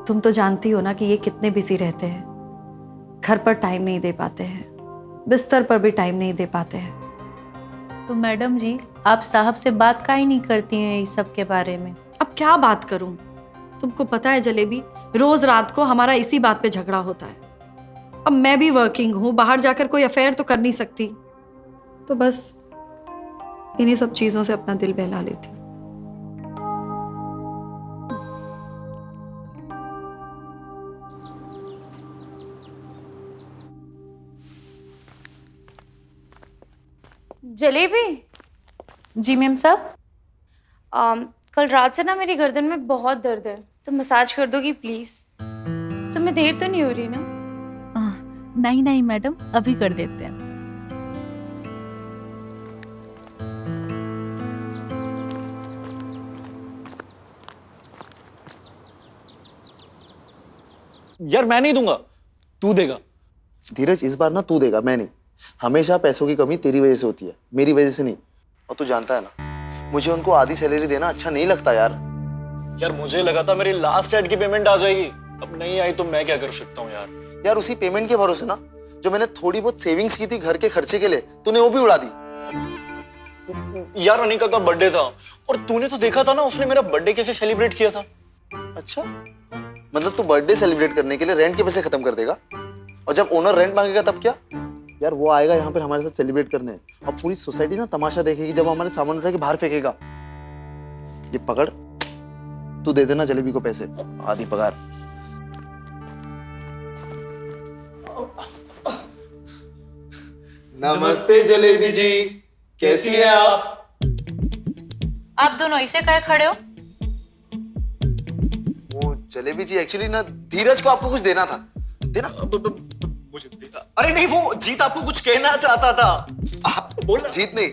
तुम तो जानती हो ना कि ये कितने बिजी रहते हैं, घर पर टाइम नहीं दे पाते हैं, बिस्तर पर भी टाइम नहीं दे पाते हैं। तो मैडम जी, आप साहब से बात काहे नहीं करती हैं इस सब के बारे में? अब क्या बात करूं? तुमको पता है जलेबी, रोज रात को हमारा इसी बात पे झगड़ा होता है। अब मैं भी वर्किंग हूं, बाहर जाकर कोई अफेयर तो कर नहीं सकती, तो बस इन्हीं सब चीजों से अपना दिल बहला लेती। जलेबी जी मैम साहब। कल रात से ना मेरी गर्दन में बहुत दर्द है, तो मसाज कर दोगी प्लीज? तुम्हें देर तो नहीं हो रही ना? नहीं नहीं मैडम, अभी कर देते हैं। यार मैं नहीं दूंगा, तू देगा। धीरज, इस बार ना तू देगा, मैं नहीं। हमेशा पैसों की कमी तेरी वजह से होती है, मेरी वजह से नहीं। और तू जानता है ना, मुझे उनको आधी सैलरी देना अच्छा नहीं लगता यार। यार मुझे लगा था मेरी लास्ट एड की पेमेंट आ जाएगी, अब नहीं आई तो मैं क्या कर सकता हूँ यार। यार उसी पेमेंट के भरोसे ना, जो मैंने थोड़ी बहुत सेविंग्स की थी घर के खर्चे के लिए, तूने वो भी उड़ा दी। यार अनिका का बर्थडे था और तूने तो देखा था ना उसने मेरा बर्थडे कैसे सेलिब्रेट किया था। अच्छा, मतलब तू बर्थडे सेलिब्रेट करने के लिए रेंट के पैसे खत्म कर देगा, और जब ओनर रेंट मांगेगा तब क्या? यार वो आएगा यहाँ पर हमारे साथ सेलिब्रेट करने, और पूरी सोसाइटी ना तमाशा देखेगी जब हमारे सामान उठा के बाहर फेंकेगा। ये पकड़, तू दे देना जलेबी को पैसे, आधी पगार। नमस्ते जलेबी जी, कैसी हैं आप? आप दोनों ऐसे काहे खड़े हो? वो जलेबी जी, एक्चुअली ना धीरज को आपको कुछ देना था, देना। अरे नहीं, वो जीत आपको कुछ कहना चाहता था। बोल। जीत नहीं,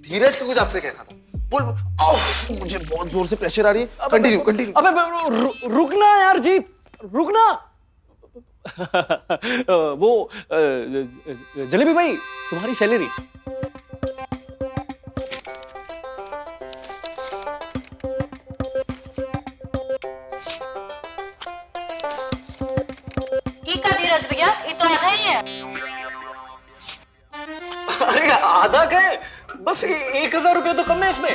धीरज को कुछ आपसे कहना था, बोल। मुझे बहुत जोर से प्रेशर आ रही है, कंटिन्यू कंटिन्यू। अबे रुकना यार जीत, रुकना। वो जलेबी भाई, तुम्हारी सैलरी। ठीक है धीरज भैया, ये तो आधा ही है। अरे आधा क्या है, बस 1000 रुपये तो कम है इसमें।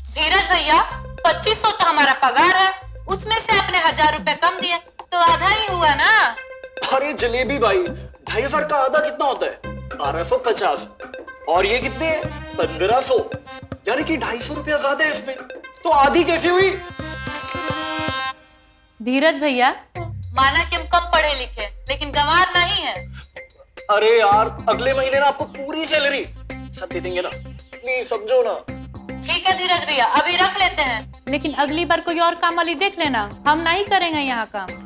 धीरज भैया, 2500 तो हमारा पगार है, उसमें से आपने 1000 रुपए कम दिए, तो आधा ही हुआ ना। अरे जलेबी भाई, 2500 का आधा कितना होता है? 1250। और ये कितने हैं? 1500। यानी कि 250 रुपया ज्यादा है इसमें, तो आधी कैसे हुई? धीरज भैया, माना कि हम कम पढ़े लिखे, लेकिन गंवार नहीं है। अरे यार, अगले महीने ना आपको पूरी सैलरी सब दे देंगे ना, प्लीज समझो ना। ठीक है धीरज भैया, अभी रख लेते हैं, लेकिन अगली बार कोई और काम वाली देख लेना, हम नहीं करेंगे यहाँ काम।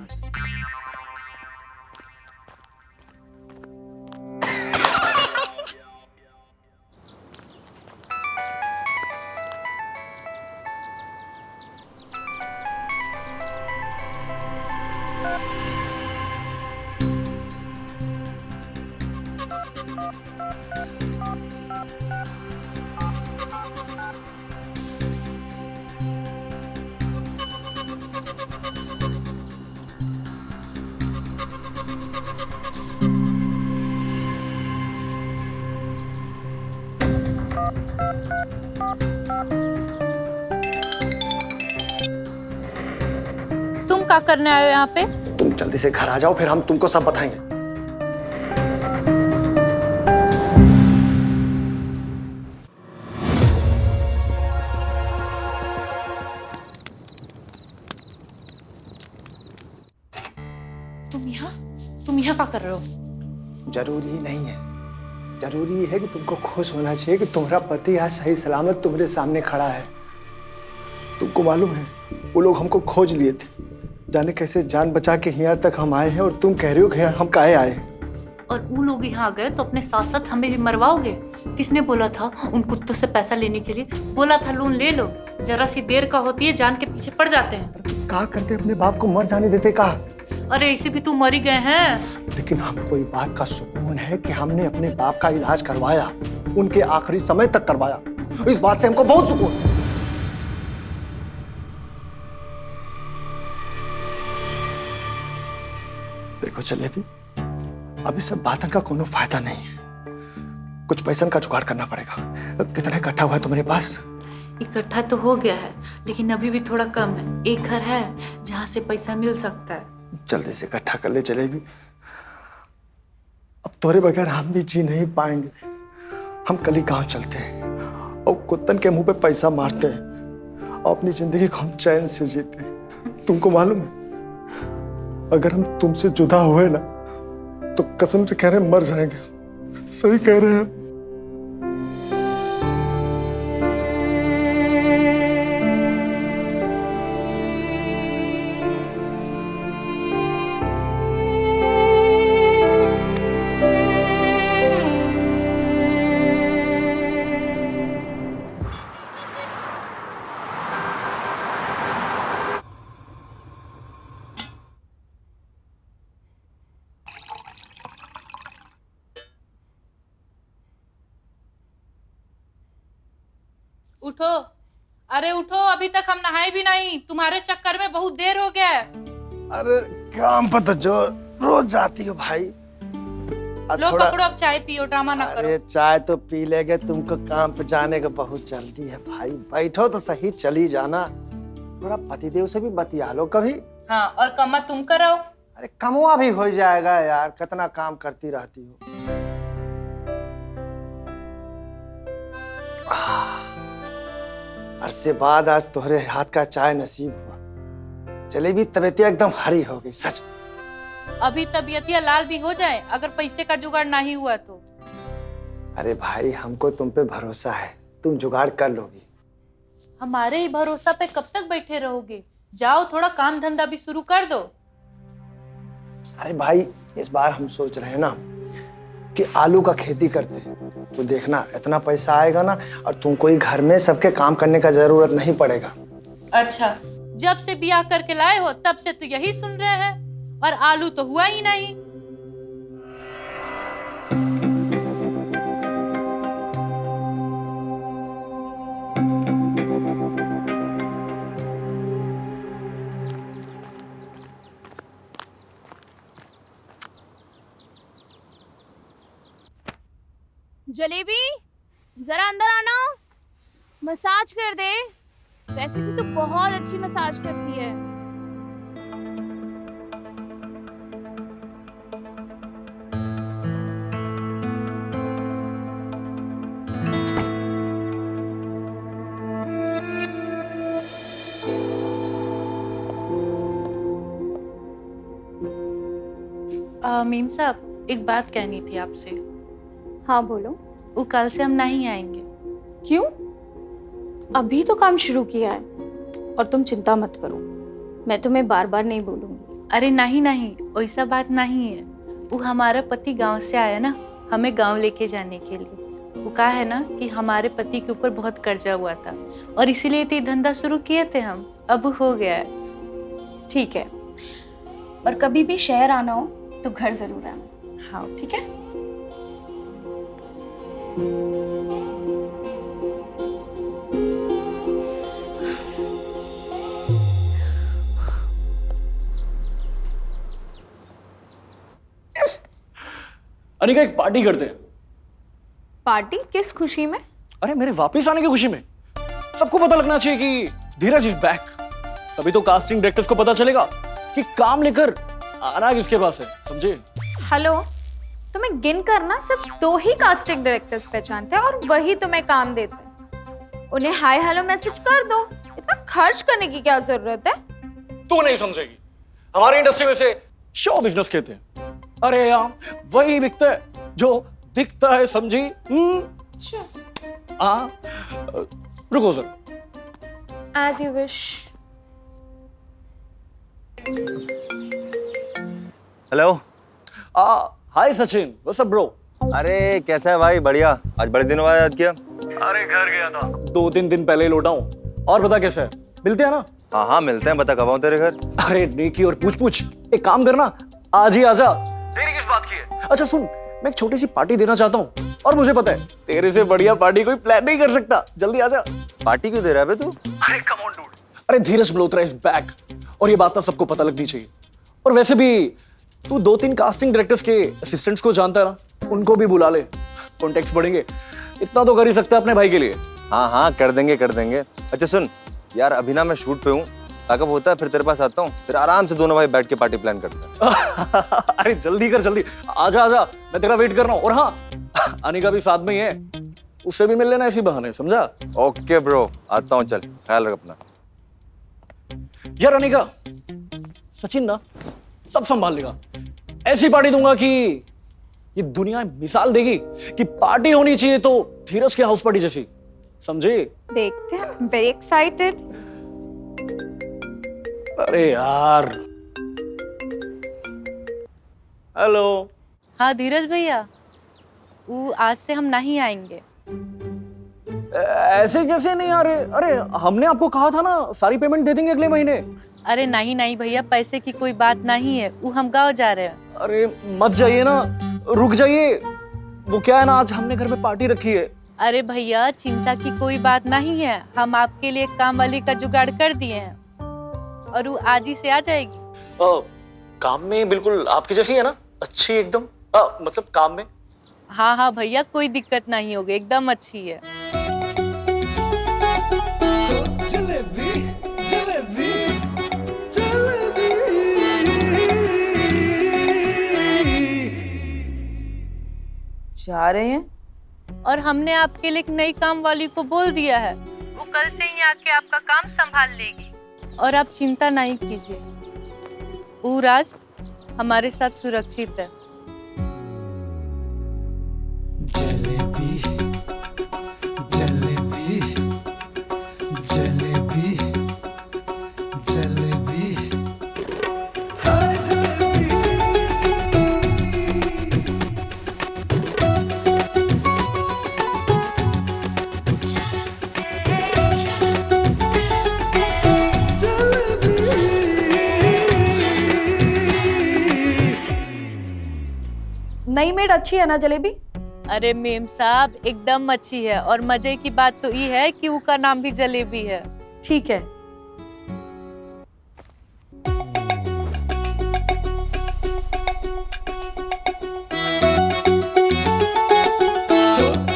तुम क्या करने आए हो यहाँ पे? तुम जल्दी से घर आ जाओ, फिर हम तुमको सब बताएंगे। क्या कर रहे हो? जरूरी नहीं है, जरूरी है कि तुमको खुश होना चाहिए कि तुम्हारा पति आज सही सलामत तुम्हारे सामने खड़ा है। तुमको मालूम है वो लोग हमको खोज लिए थे, जाने कैसे जान बचा के यहाँ तक हम आए हैं, और तुम कह रहे हो कि हम काहे आए हैं। और वो लोग यहाँ गए तो अपने साथ साथ हमें भी मरवाओगे? किसने बोला था उन कुत्तों से पैसा लेने के लिए? बोला था लोन ले लो, जरा सी देर का होती है जान के पीछे पड़ जाते हैं। कहा करते अपने बाप को मर जाने देते कहा। अरे इसे भी तू मर ही गए हैं। लेकिन हमको इस बात का सुकून है कि हमने अपने बाप का इलाज करवाया, उनके आखिरी समय तक करवाया। इस बात से हमको बहुत सुकून है। देखो जलेबी, अभी सब बातों का कोनो फायदा नहीं है, कुछ पैसा का जुगाड़ करना पड़ेगा। कितना इकट्ठा हुआ है तुम्हारे पास? इकट्ठा तो हो गया है, लेकिन अभी भी थोड़ा कम है। एक घर है जहाँ से पैसा मिल सकता है। जल्दी से इकट्ठा कर ले जलेबी, अब तोरे बगैर हम भी जी नहीं पाएंगे। हम कल ही गांव चलते हैं और कुत्तन के मुंह पे पैसा मारते हैं और अपनी जिंदगी को हम चैन से जीते हैं। तुमको मालूम है अगर हम तुमसे जुदा हुए ना तो कसम से कह रहे हैं मर जाएंगे। सही कह रहे हैं। उठो, अरे उठो, अभी तक हम नहाए भी नहीं। तुम्हारे चक्कर में बहुत देर हो गया है। अरे काम पर तो जो रोज जाती हो भाई। लो पकड़ो, अब चाय पियो, ड्रामा ना करो। अरे चाय तो पी लेंगे, तुमको काम पे जाने का बहुत जल्दी है भाई। बैठो तो सही, चली जाना। थोड़ा पतिदेव से भी बतिया लो कभी। हाँ, और कमा तुम करो। अरे कमुआ भी हो जाएगा यार, कितना काम करती रहती हो। अरसे बाद आज तुम्हारे हाथ का चाय नसीब हुआ। जलेबी तबीयतिया एकदम हरी हो गई सच में। अभी तबीयतिया लाल भी हो जाए अगर पैसे का जुगाड़ नहीं हुआ तो। अरे भाई हमको तुम पे भरोसा है, तुम जुगाड़ कर लोगी। हमारे ही भरोसा पे कब तक बैठे रहोगे? जाओ थोड़ा काम धंधा भी शुरू कर दो। अरे भाई इस बार हम सोच रहे हैं ना कि आलू का खेती करते हैं, तो देखना इतना पैसा आएगा ना और तुमको ही घर में सबके काम करने का जरूरत नहीं पड़ेगा। अच्छा, जब से ब्याह करके लाए हो तब से तो यही सुन रहे हैं, और आलू तो हुआ ही नहीं। जलेबी जरा अंदर आना, मसाज कर दे। वैसे भी तो बहुत अच्छी मसाज करती है। मीम साहब, एक बात कहनी थी आपसे। हाँ बोलो। वो कल से हम नहीं आएंगे। क्यों? अभी तो काम शुरू किया है, और तुम चिंता मत करो, मैं तुम्हें बार बार नहीं बोलूंगी। अरे नहीं नहीं, वैसा बात नहीं है। वो हमारा पति गांव से आया ना, हमें गांव लेके जाने के लिए। वो कहा है ना कि हमारे पति के ऊपर बहुत कर्जा हुआ था और इसीलिए तो ये धंधा शुरू किए थे हम। अब हो गया है। ठीक है, और कभी भी शहर आना हो तो घर जरूर आना। हाँ ठीक है। अनिका एक पार्टी करते हैं। पार्टी? किस खुशी में? अरे मेरे वापस आने की खुशी में। सबको पता लगना चाहिए कि धीरज इज बैक। तभी तो कास्टिंग डायरेक्टर्स को पता चलेगा कि काम लेकर आना किसके पास है, समझे? हेलो, तुम्हें गिन करना सिर्फ 2 ही कास्टिंग डायरेक्टर्स पहचानते हैं और वही तुम्हें काम देते हैं। उन्हें हाय हेलो मैसेज कर दो, इतना खर्च करने की क्या जरूरत है? तू नहीं समझेगी, हमारी इंडस्ट्री में से शो बिजनेस कहते हैं। अरे यार वही बिकता है जो दिखता है, समझी? हाँ रुको sir. As you wish. Hello. Hi Sachin, what's up bro? अरे कैसा है भाई? बढ़िया। आज बड़े दिनों बाद याद किया। अरे घर गया था, 2-3 दिन पहले ही लौटा हूँ। और बता कैसा है, मिलते हैं ना? हाँ हाँ मिलते हैं, बता कब आऊं तेरे घर? अरे नेकी और पूछ एक काम करना, आज ही आजा। देरी किस बात की है? अच्छा सुन, मैं एक छोटी सी पार्टी देना चाहता हूँ और मुझे पता है तेरे से बढ़िया पार्टी कोई प्लान नहीं कर सकता। जल्दी आजा। पार्टी क्यों दे रहा है बे तू? अरे कम ऑन डूड। अरे धीरज मल्होत्रा इज बैक और ये बात तो सबको पता लगनी चाहिए। और वैसे भी तू 2-3 कास्टिंग डायरेक्टर्स के असिस्टेंट्स को जानता है ना, उनको भी बुला ले, कॉन्टेक्ट्स बढ़ेंगे। इतना तो कर ही सकता है अपने भाई के लिए। हाँ हाँ कर देंगे। अच्छा सुन यार, अभी ना मैं शूट पे हूँ, ताकब होता है फिर तेरे पास आता हूँ, फिर आराम से दोनों भाई बैठ के पार्टी प्लान करते हैं। अरे जल्दी कर, जल्दी आजा, मैं तेरा वेट कर रहा हूँ। और हाँ, आने का भी साथ में ही है, उससे भी मिल लेना इसी बहाने, समझा? ओके ब्रो, आता हूँ, चल ख्याल रख अपना। यार अनिका, सचिन ना सब संभाल लेगा। ऐसी पार्टी दूंगा कि ये दुनिया मिसाल देगी कि पार्टी होनी चाहिए तो धीरज के हाउस पार्टी जैसी, समझे? देखते हैं, वेरी एक्साइटेड। अरे यार। हेलो। हाँ धीरज भैया, वो आज से हम नहीं आएंगे। ऐसे जैसे नहीं आ रहे? अरे हमने आपको कहा था ना सारी पेमेंट दे देंगे अगले महीने। अरे नहीं भैया, पैसे की कोई बात नहीं है, वो हम गाँव जा रहे हैं। अरे मत जाइए ना, रुक जाइए। वो क्या है ना, आज हमने घर में पार्टी रखी है। अरे भैया चिंता की कोई बात नहीं है, हम आपके लिए काम वाली का जुगाड़ कर दिए हैं और वो आज ही से आ जाएगी। काम में बिल्कुल आपकी जैसी है ना, अच्छी एकदम, मतलब काम में। हाँ भैया, कोई दिक्कत नहीं होगी, एकदम अच्छी है। जलेबी जलेबी जा रहे हैं और हमने आपके लिए एक नई काम वाली को बोल दिया है, वो कल से ही आके आपका काम संभाल लेगी और आप चिंता नहीं कीजिए, वो राज हमारे साथ सुरक्षित है। जलेबी जलेबी जलेबी जलेबी हाय जलेबी। नई मेड अच्छी है ना जलेबी? अरे मेम साहब एकदम अच्छी है और मजे की बात तो ये है कि उसका नाम भी जलेबी है। ठीक है।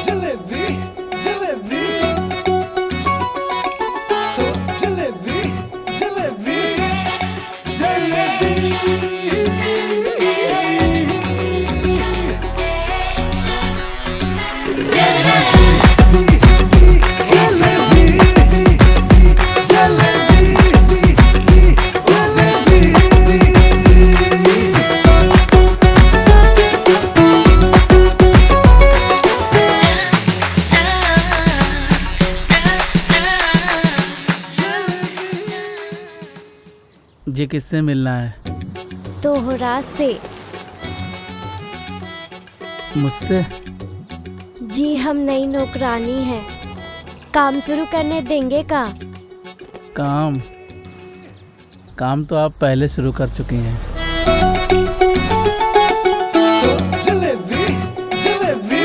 जलेबी जलेबी जलेबी जलेबी जी किससे मिलना है? तोहरा से। मुझसे? जी हम नई नौकरानी हैं, काम शुरू करने देंगे का? काम काम तो आप पहले शुरू कर चुकी हैं। जलेबी जलेबी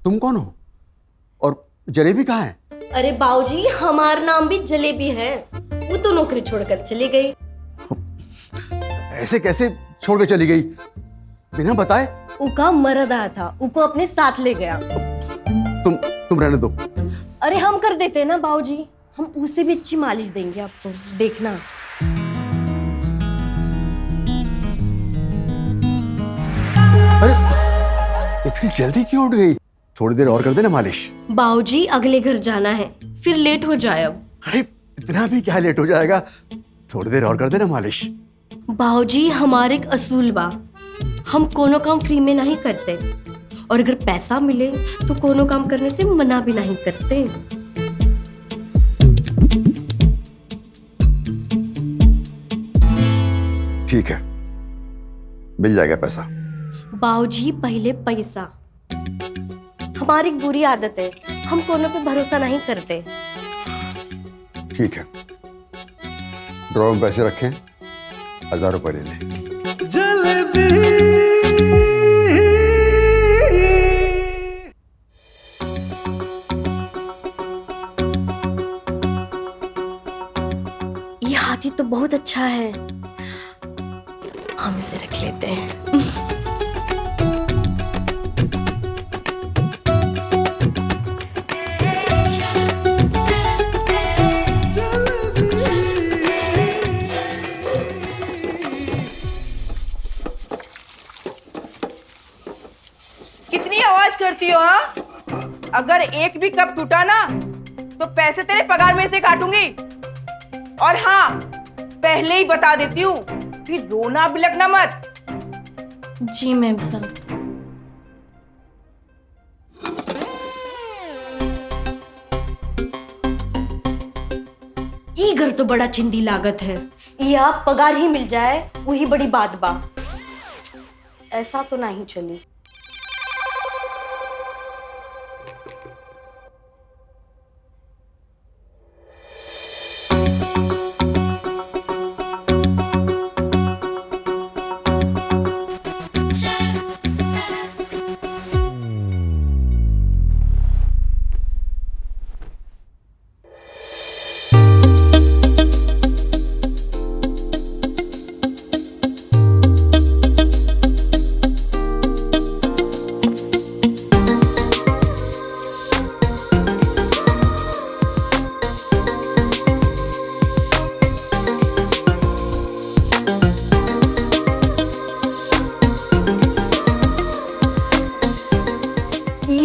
तुम कौन हो और जलेबी कहाँ है? अरे बाऊजी, हमारा नाम भी जलेबी है। वो तो नौकरी छोड़कर चली गई। ऐसे कैसे छोड़ के चली गई बिना बताए? उका मरद आया था, उको अपने साथ ले गया। तुम रहने दो। अरे हम कर देते हैं ना बाबूजी, हम उसे भी अच्छी मालिश देंगे आपको, देखना। अरे इतनी जल्दी क्यों उठ गई? थोड़ी देर और कर देना मालिश। बाबूजी अगले घर जाना है, फिर लेट हो जाए अब। अरे इतना भी क्या लेट हो जाएगा, थोड़ी देर और कर देना मालिश। बाबूजी हमारे एक असूल बा, हम कोनो काम फ्री में नहीं करते, और अगर पैसा मिले तो कोनो काम करने से मना भी नहीं करते। ठीक है, मिल जाएगा पैसा। बाबूजी पहले पैसा, हमारी बुरी आदत है, हम कोनो पे भरोसा नहीं करते। ठीक है, ड्रॉ में पैसे रखें, 1000 रुपए ले लें। ये हाथी तो बहुत अच्छा है, हम इसे रख लेते हैं। कितनी आवाज करती हो? हाँ, अगर एक भी कप टूटा ना तो पैसे तेरे पगार में से काटूंगी। और हाँ, पहले ही बता देती हूँ, फिर रोना बिलखना मत। जी मैम साहब। ई घर तो बड़ा चिंदी लागत है, या पगार ही मिल जाए वही बड़ी बात बा। ऐसा तो नहीं चली।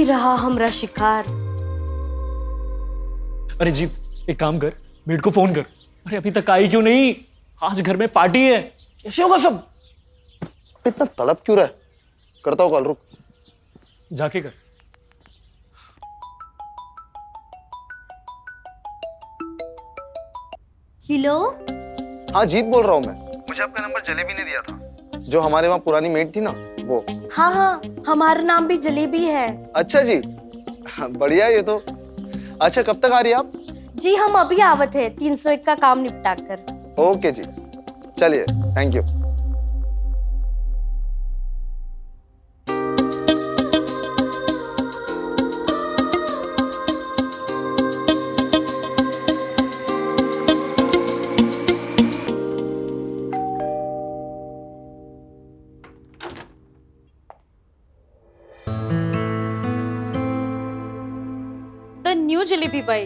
रहा हमरा शिकार। अरे जी, एक काम कर, मेड को फोन कर। अरे अभी तक आई क्यों नहीं? आज घर में पार्टी है, कैसे होगा सब? इतना तड़प क्यों रहा है? करता हूँ कॉल, रुक। जाके कर। हेलो। हाँ जीत बोल रहा हूँ मैं। मुझे आपका नंबर जलेबी ने दिया था। जो हमारे वहाँ पुरानी मेड थी ना, वो। हाँ हाँ, हमारा नाम भी जलेबी है। अच्छा जी, हाँ, बढ़िया ये तो। अच्छा कब तक आ रही है आप? जी हम अभी आवत है, 301 का काम निपटा कर। ओके जी, चलिए, thank you. New jalebi by,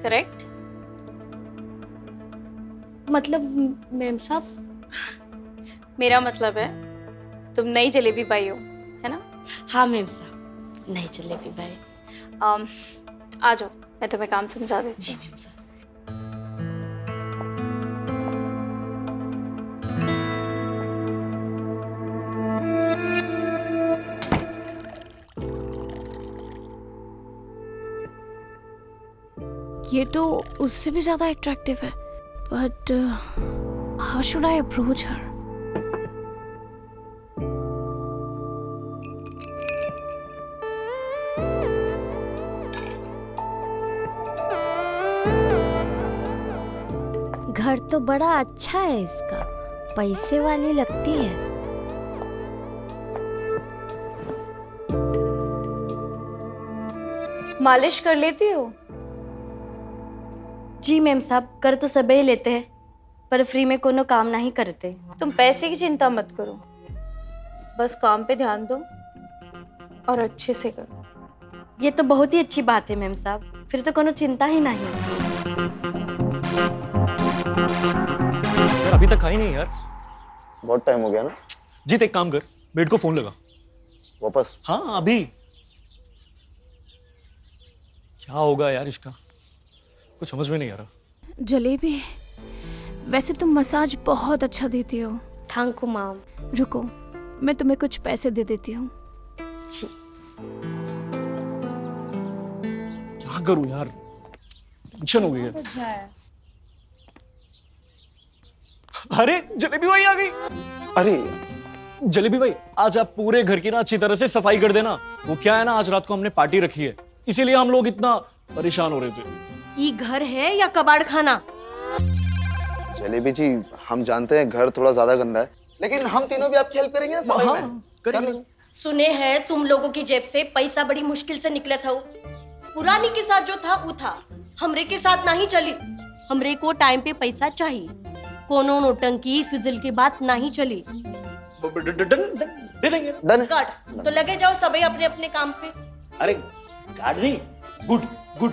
correct? मतलब मैम साहब, मेरा मतलब है तुम नई जलेबी बाई हो, है ना? हाँ मैम साहब, नई जलेबी बाई। आ जाओ, मैं तुम्हें काम समझा देती। जी मैम साहब। ये तो उससे भी ज्यादा अट्रैक्टिव है, but how should I approach her? घर तो बड़ा अच्छा है इसका, पैसे वाली लगती है। मालिश कर लेती हो? जी मैम साहब, कर तो सबे ही लेते हैं, पर फ्री में कोनो काम नहीं करते। तुम पैसे की चिंता मत करो, बस काम पे ध्यान दो और अच्छे से करो। ये तो बहुत ही अच्छी बात है मैम साहब, फिर तो कोनो चिंता ही नहीं। यार अभी तक खाई नहीं यार। बहुत टाइम हो गया ना। जीत एक काम कर, बेड को फोन लगा। वापस? हाँ अभी। क्या होगा यार इसका, कुछ समझ में नहीं आ रहा। जलेबी, वैसे तुम मसाज बहुत अच्छा देती हो। Thank you ma'am. रुको, मैं तुम्हें कुछ पैसे दे देती हूँ। क्या करूं यार, टेंशन हो गई है। अरे जलेबी भाई आ गई। अरे जलेबी भाई, आज आप पूरे घर की ना अच्छी तरह से सफाई कर देना। वो क्या है ना, आज रात को हमने पार्टी रखी है, इसीलिए हम लोग इतना परेशान हो रहे थे। ये घर है या कबाड़ खाना? जलेबी जी, हम जानते हैं घर थोड़ा ज्यादा गंदा है, लेकिन हम तीनों भी आपकी हेल्प करेंगे ना सफाई में। कर लेंगे। सुने हैं तुम लोगों की जेब से पैसा बड़ी मुश्किल से निकला था। पुरानी के साथ जो था वो था, हमरे के साथ नहीं चली। हमरे को टाइम पे पैसा चाहिए, कोनो नोटंकी फिजल की बात नहीं चली। दे देंगे। डन। काट तो लगे जाओ सभी अपने अपने काम पे। अरे काट नहीं, गुड गुड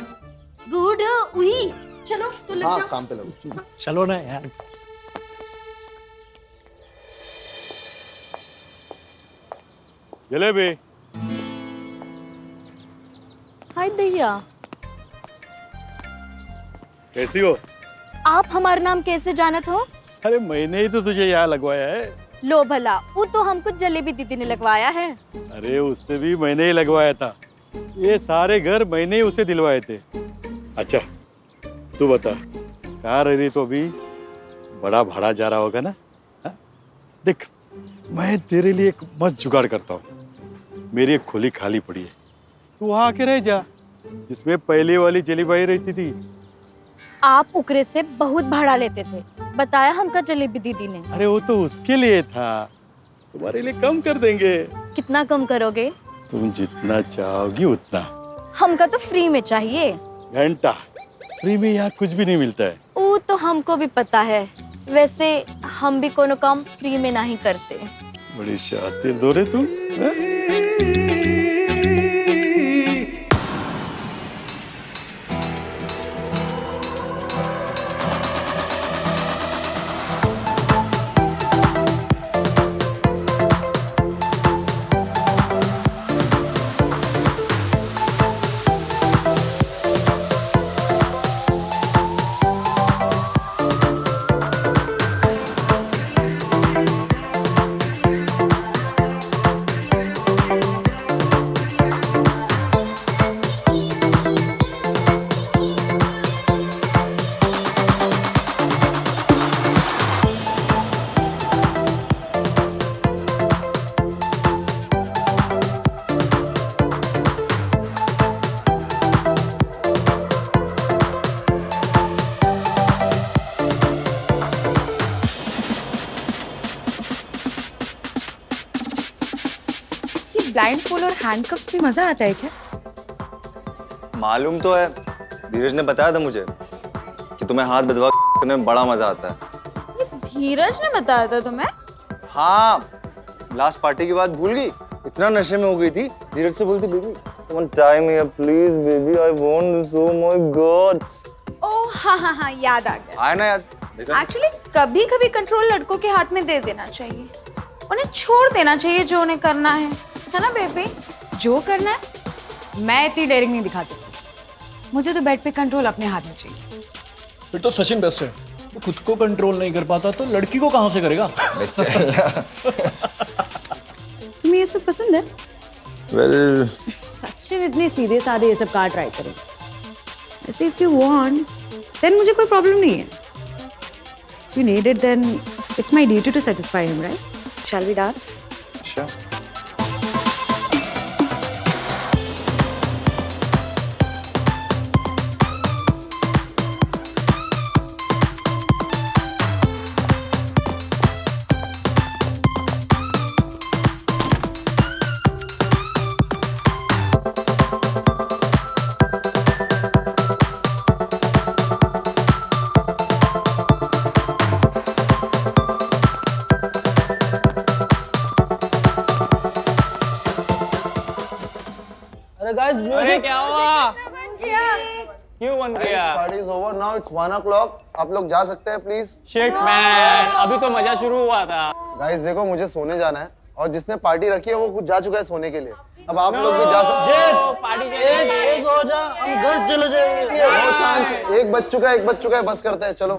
गुड वही। चलो तो लग हाँ जाओ काम पे लगो। चलो ना यार। जलेबी। हाय दैया, कैसी हो? आप हमारा नाम कैसे जानत हो? अरे मैंने ही तो तुझे यहाँ लगवाया है। लो भला, वो तो हमको जलेबी दीदी ने लगवाया है। अरे उससे भी मैंने ही लगवाया था। ये सारे घर मैंने ही उसे दिलवाए थे। अच्छा तू बता, कहाँ रह रही तो अभी? बड़ा भाड़ा जा रहा होगा ना? हा? देख, मैं तेरे लिए एक मस्त जुगाड़ करता हूँ। मेरी एक खोली खाली पड़ी है, तू वहाँ आके रह जा, जिसमें पहले वाली जलीबाई रहती थी। आप उकरे से बहुत भाड़ा लेते थे, बताया हमका जलेबी दीदी ने। अरे वो तो उसके लिए था, तुम्हारे लिए कम कर देंगे। कितना कम करोगे? तुम जितना चाहोगी उतना। हमका तो फ्री में चाहिए। घंटा फ्री में यहाँ कुछ भी नहीं मिलता है। वो तो हमको भी पता है, वैसे हम भी कोनो काम फ्री में नहीं करते। बड़ी शातिर दो रे तुम। ब्लाइंड फोल्ड और हैंडकफ्स में मजा आता है क्या? मालूम तो है, धीरज ने बताया था मुझे कि तुम्हें हाथ बदवा करने में बड़ा मजा आता है। ये धीरज ने बताया था तुम्हें? हाँ, लास्ट पार्टी की बात भूल गई? इतना नशे में हो गई थी, धीरज से बोलती baby come time here please baby I want this oh my god. Oh हाँ, याद आ गया। आया ना याद? एक्चुअली कभी कभी कंट्रोल लड़कों के हाथ में दे देना चाहिए, उन्हें छोड़ देना चाहिए जो उन्हें करना है ना बेबी? जो करना है मैं इतनी डेयरिंग नहीं दिखा सकती, मुझे तो बेड पे कंट्रोल अपने हाथ में चाहिए। फिर तो सचिन बेस्ट है, वो खुद को कंट्रोल नहीं कर पाता तो लड़की को कहाँ से करेगा? तुम्हें ये सब पसंद है? वेल सचिन इतने सीधे साधे ये सब कहाँ ट्राई करें? ऐसे इफ यू वांट देन मुझे कोई प्रॉब्लम नहीं है। If you need it then it's my duty to satisfy him, right? Shall we dance? Sure. अरे गाइस म्यूजिक क्या हुआ? क्यों बंद किया? Party is over now, it's 1 o'clock. आप लोग जा सकते हैं प्लीज। शिट मैन, अभी तो मजा शुरू हुआ था। गाइस देखो, मुझे सोने जाना है और जिसने पार्टी रखी है वो खुद जा चुका है सोने के लिए। अब आप लोग भी जा सकते हैं। पार्टी एक हो जा, हम घर चले जाएंगे। नो चांस, एक बज चुका है, बस करते हैं, चलो।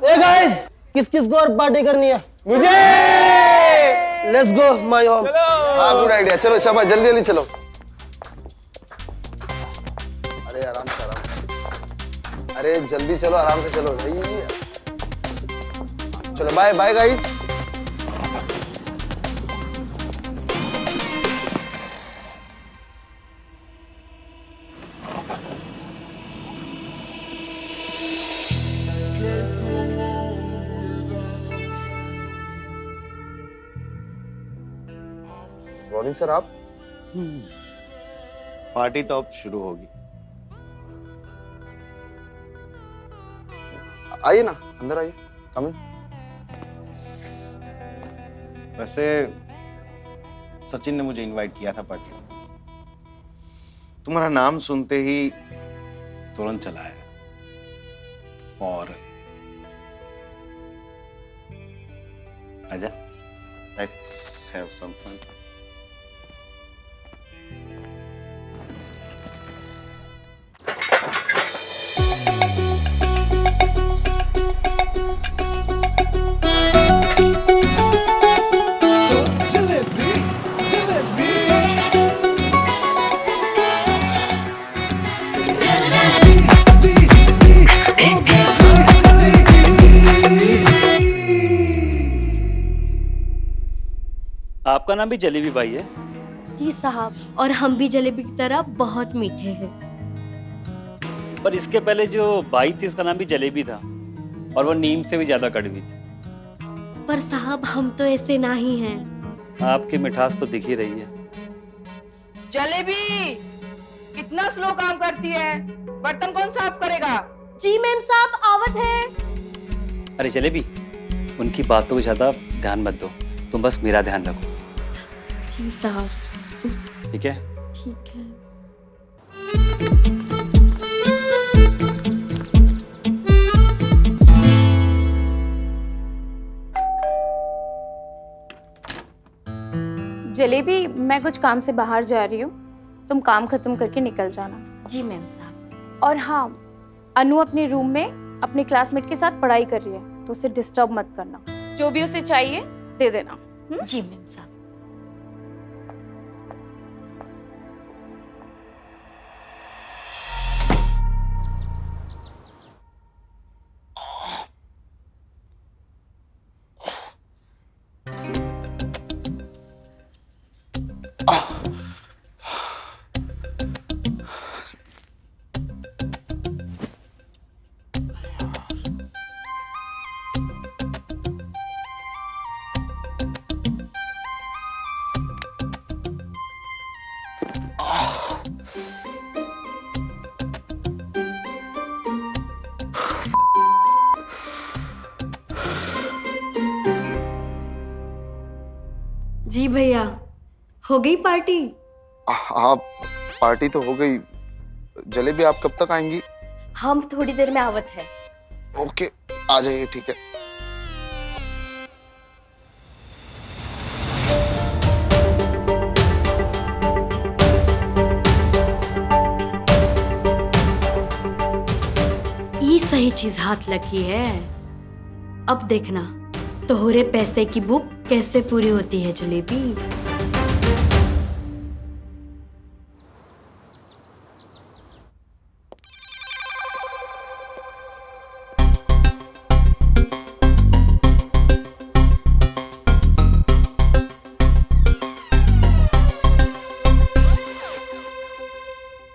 ए गाइस, किस किस को और पार्टी करनी है? मुझे। Let's go my home. हाँ गुड आइडिया, चलो शाबाश, जल्दी जल्दी चलो। अरे आराम से, अरे जल्दी चलो, आराम से चलो। चलो bye bye guys. Sorry sir, आप पार्टी तो अब शुरू होगी। आइए ना, अंदर आइए, कम इन। वैसे सचिन ने मुझे इनवाइट किया था पार्टी में। तुम्हारा नाम सुनते ही तुरंत चला आया। फौरन। आजा, लेट्स हैव सम फन। आपका नाम भी जलेबी भाई है? जी साहब, और हम भी जलेबी की तरह बहुत मीठे हैं। पर इसके पहले जो बाई थी उसका नाम भी जलेबी था और वो नीम से भी ज्यादा कड़वी थी। पर साहब हम तो ऐसे नहीं हैं। आपकी मिठास तो दिख ही रही है। जलेबी कितना स्लो काम करती है, बर्तन कौन साफ करेगा? जी मैम साहब, आवत है। अरे जलेबी, उनकी बातों को ज्यादा ध्यान मत दो, तुम बस मेरा ध्यान रखो। जी साहब। ठीक है? ठीक है। जलेबी, मैं कुछ काम से बाहर जा रही हूँ, तुम काम खत्म करके निकल जाना। जी मैम साहब। और हाँ, अनु अपने रूम में अपने क्लासमेट के साथ पढ़ाई कर रही है, तो उसे डिस्टर्ब मत करना। जो भी उसे चाहिए दे देना। जी मैम साहब। जी भैया, हो गई पार्टी? हाँ पार्टी तो हो गई। जलेबी आप कब तक आएंगी? हम थोड़ी देर में आवत है। ओके, आ जाइए, ठीक है। ये सही चीज हाथ लगी है। अब देखना तोहरे पैसे की बुक कैसे पूरी होती है जलेबी।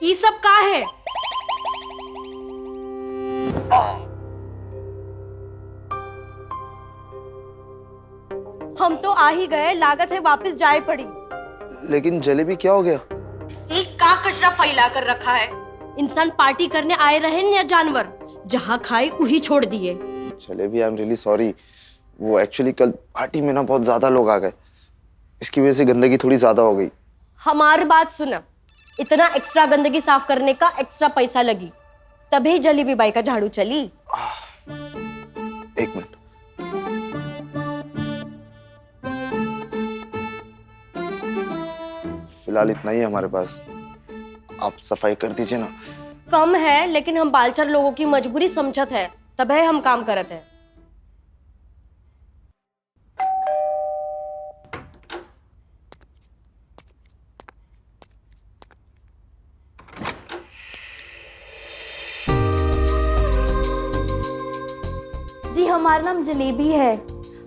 ये सब का है? हम तो आ ही गए, लागत है वापस जाए पड़ी। लेकिन जलेबी क्या हो गया? एक का कचरा फैला कर रखा है। इंसान पार्टी करने आए रहे या जानवर, जहाँ खाए वही छोड़ दिए। Jalebi I am really sorry. वो एक्चुअली कल पार्टी में ना बहुत ज्यादा लोग आ गए, इसकी वजह से गंदगी थोड़ी ज्यादा हो गई। हमारी बात सुन, इतना एक्स्ट्रा गंदगी साफ करने का एक्स्ट्रा पैसा लगी, तभी जलेबी बाई का झाड़ू चली। एक मिनट। फिलहाल इतना ही है हमारे पास, आप सफाई कर दीजिए ना। कम है, लेकिन हम बालचर लोगों की मजबूरी समझत है, तब है हम काम करत है। जी हमारा नाम जलेबी है।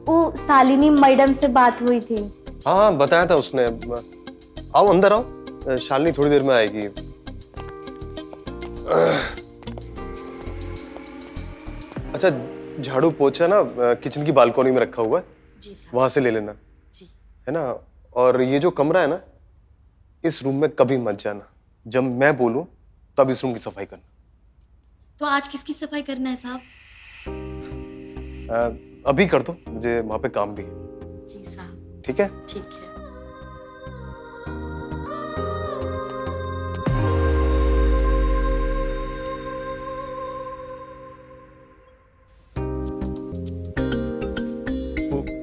वो शालिनी मैडम से बात हुई थी। हाँ बताया था उसने। आओ अंदर आओ, शालिनी थोड़ी देर में आएगी। अच्छा झाड़ू पोछा ना किचन की बालकनी में रखा हुआ है, वहां से ले लेना है ना। और ये जो कमरा है ना, इस रूम में कभी मत जाना, जब मैं बोलूं तब इस रूम की सफाई करना। तो आज किसकी सफाई करना है साहब? अभी कर दो, मुझे वहां पे काम भी है। जी साहब। ठीक है? ठीक है।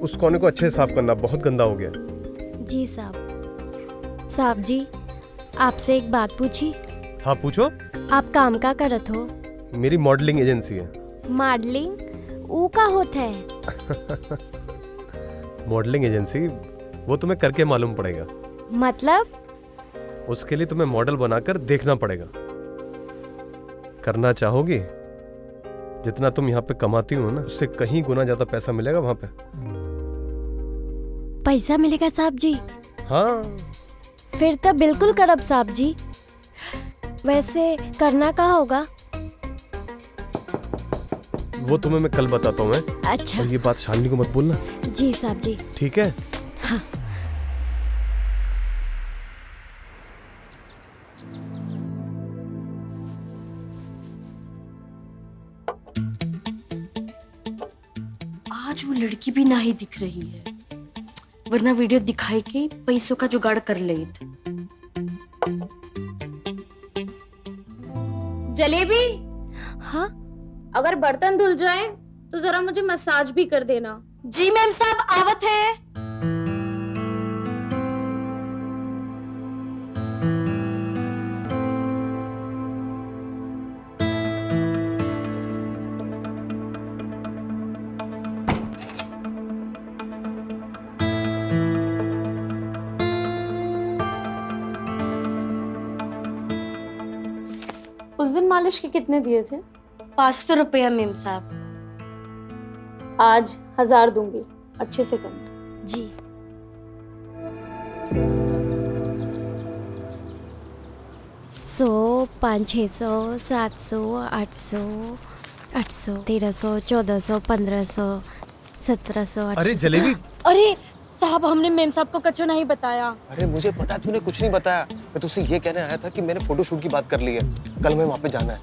उस कोने को अच्छे से साफ करना, बहुत गंदा हो गया। जी साहब। साहब जी, आपसे एक बात पूछी? हाँ पूछो। आप काम का करत हो? मेरी मॉडलिंग एजेंसी है। मॉडलिंग वो का होता है? मॉडलिंग एजेंसी वो तुम्हें करके मालूम पड़ेगा। मतलब? उसके लिए तुम्हें मॉडल बनाकर देखना पड़ेगा। करना चाहोगी? जितना तुम यहाँ पे कमाती हो ना, उससे कहीं गुना ज्यादा पैसा मिलेगा वहां पे। पैसा मिलेगा साहब जी? हाँ। फिर तो बिल्कुल करब साहब जी। वैसे करना का होगा? वो तुम्हें मैं कल बताता हूँ। अच्छा। और ये बात शालिनी को मत बोलना। जी साहब जी। ठीक है? हाँ। आज वो लड़की भी ना ही दिख रही है, वरना वीडियो दिखाई के पैसों का जुगाड़ कर ले। जलेबी। हाँ? अगर बर्तन धुल जाए तो जरा मुझे मसाज भी कर देना। जी मैम साहब, आवत है। उस दिन मालिश के कितने दिए थे? 500 रुपया मैम साहब। आज 1000 दूंगी, अच्छे से करना। जी। सौ, 500, 600, 700, 800, 800, 1300, 1400, 1500, 1700, 800। अरे जलेबी। अरे साहब, हमने मेम साहब को कच्चा नहीं बताया। अरे मुझे पता है, तूने कुछ नहीं बताया। मैं तुझसे ये कहने आया था कि मैंने फोटोशूट की बात कर ली है, कल मैं वहाँ पे जाना है।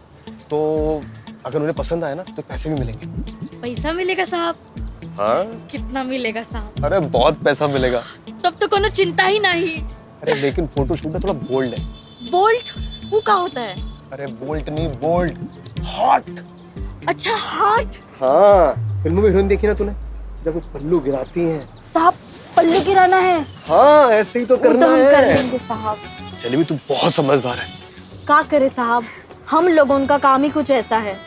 तो अगर उन्हें पसंद आया ना तो पैसे भी मिलेंगे। पैसा मिलेगा साहब? हाँ। कितना मिलेगा साहब? अरे बहुत पैसा मिलेगा। तब तो कोनो चिंता ही नहीं। अरे लेकिन फोटोशूट में थोड़ा बोल्ड है। बोल्ट? वो क्या होता है? अरे बोल्ट नहीं, बोल्ड, हॉट। अच्छा हॉट। हाँ, फिल्मों में हीरोइन देखी ना तूने, जब वो पल्लू गिराती हैं। साहब पल्लू गिराना है? हाँ ऐसे ही तो करना वो तो हम है। कर लेंगे साहब। जलेबी तू बहुत समझदार है। क्या करे साहब, हम लोगों का काम ही कुछ ऐसा है।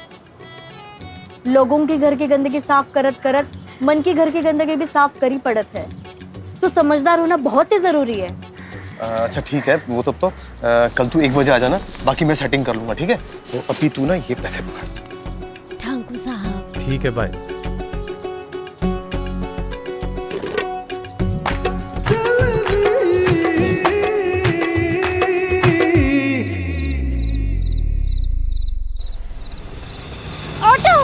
लोगों के घर की गंदगी साफ करत करत मन के घर की गंदगी भी साफ करी पड़त है। तो समझदार होना बहुत ही जरूरी है। अच्छा ठीक है, वो तब तो कल तू 1 बजे आ जाना, बाकी मैं सेटिंग कर लूंगा। ठीक है? तो अभी तू ना ये पैसे पकड़। ठाकुर साहब। ठीक है, बाय। ऑटो।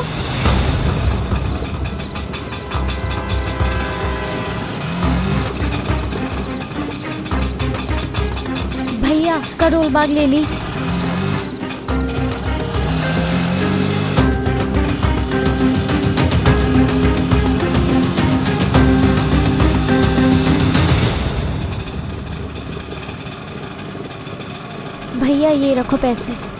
भैया करोल बाग ले ली। भैया ये रखो पैसे।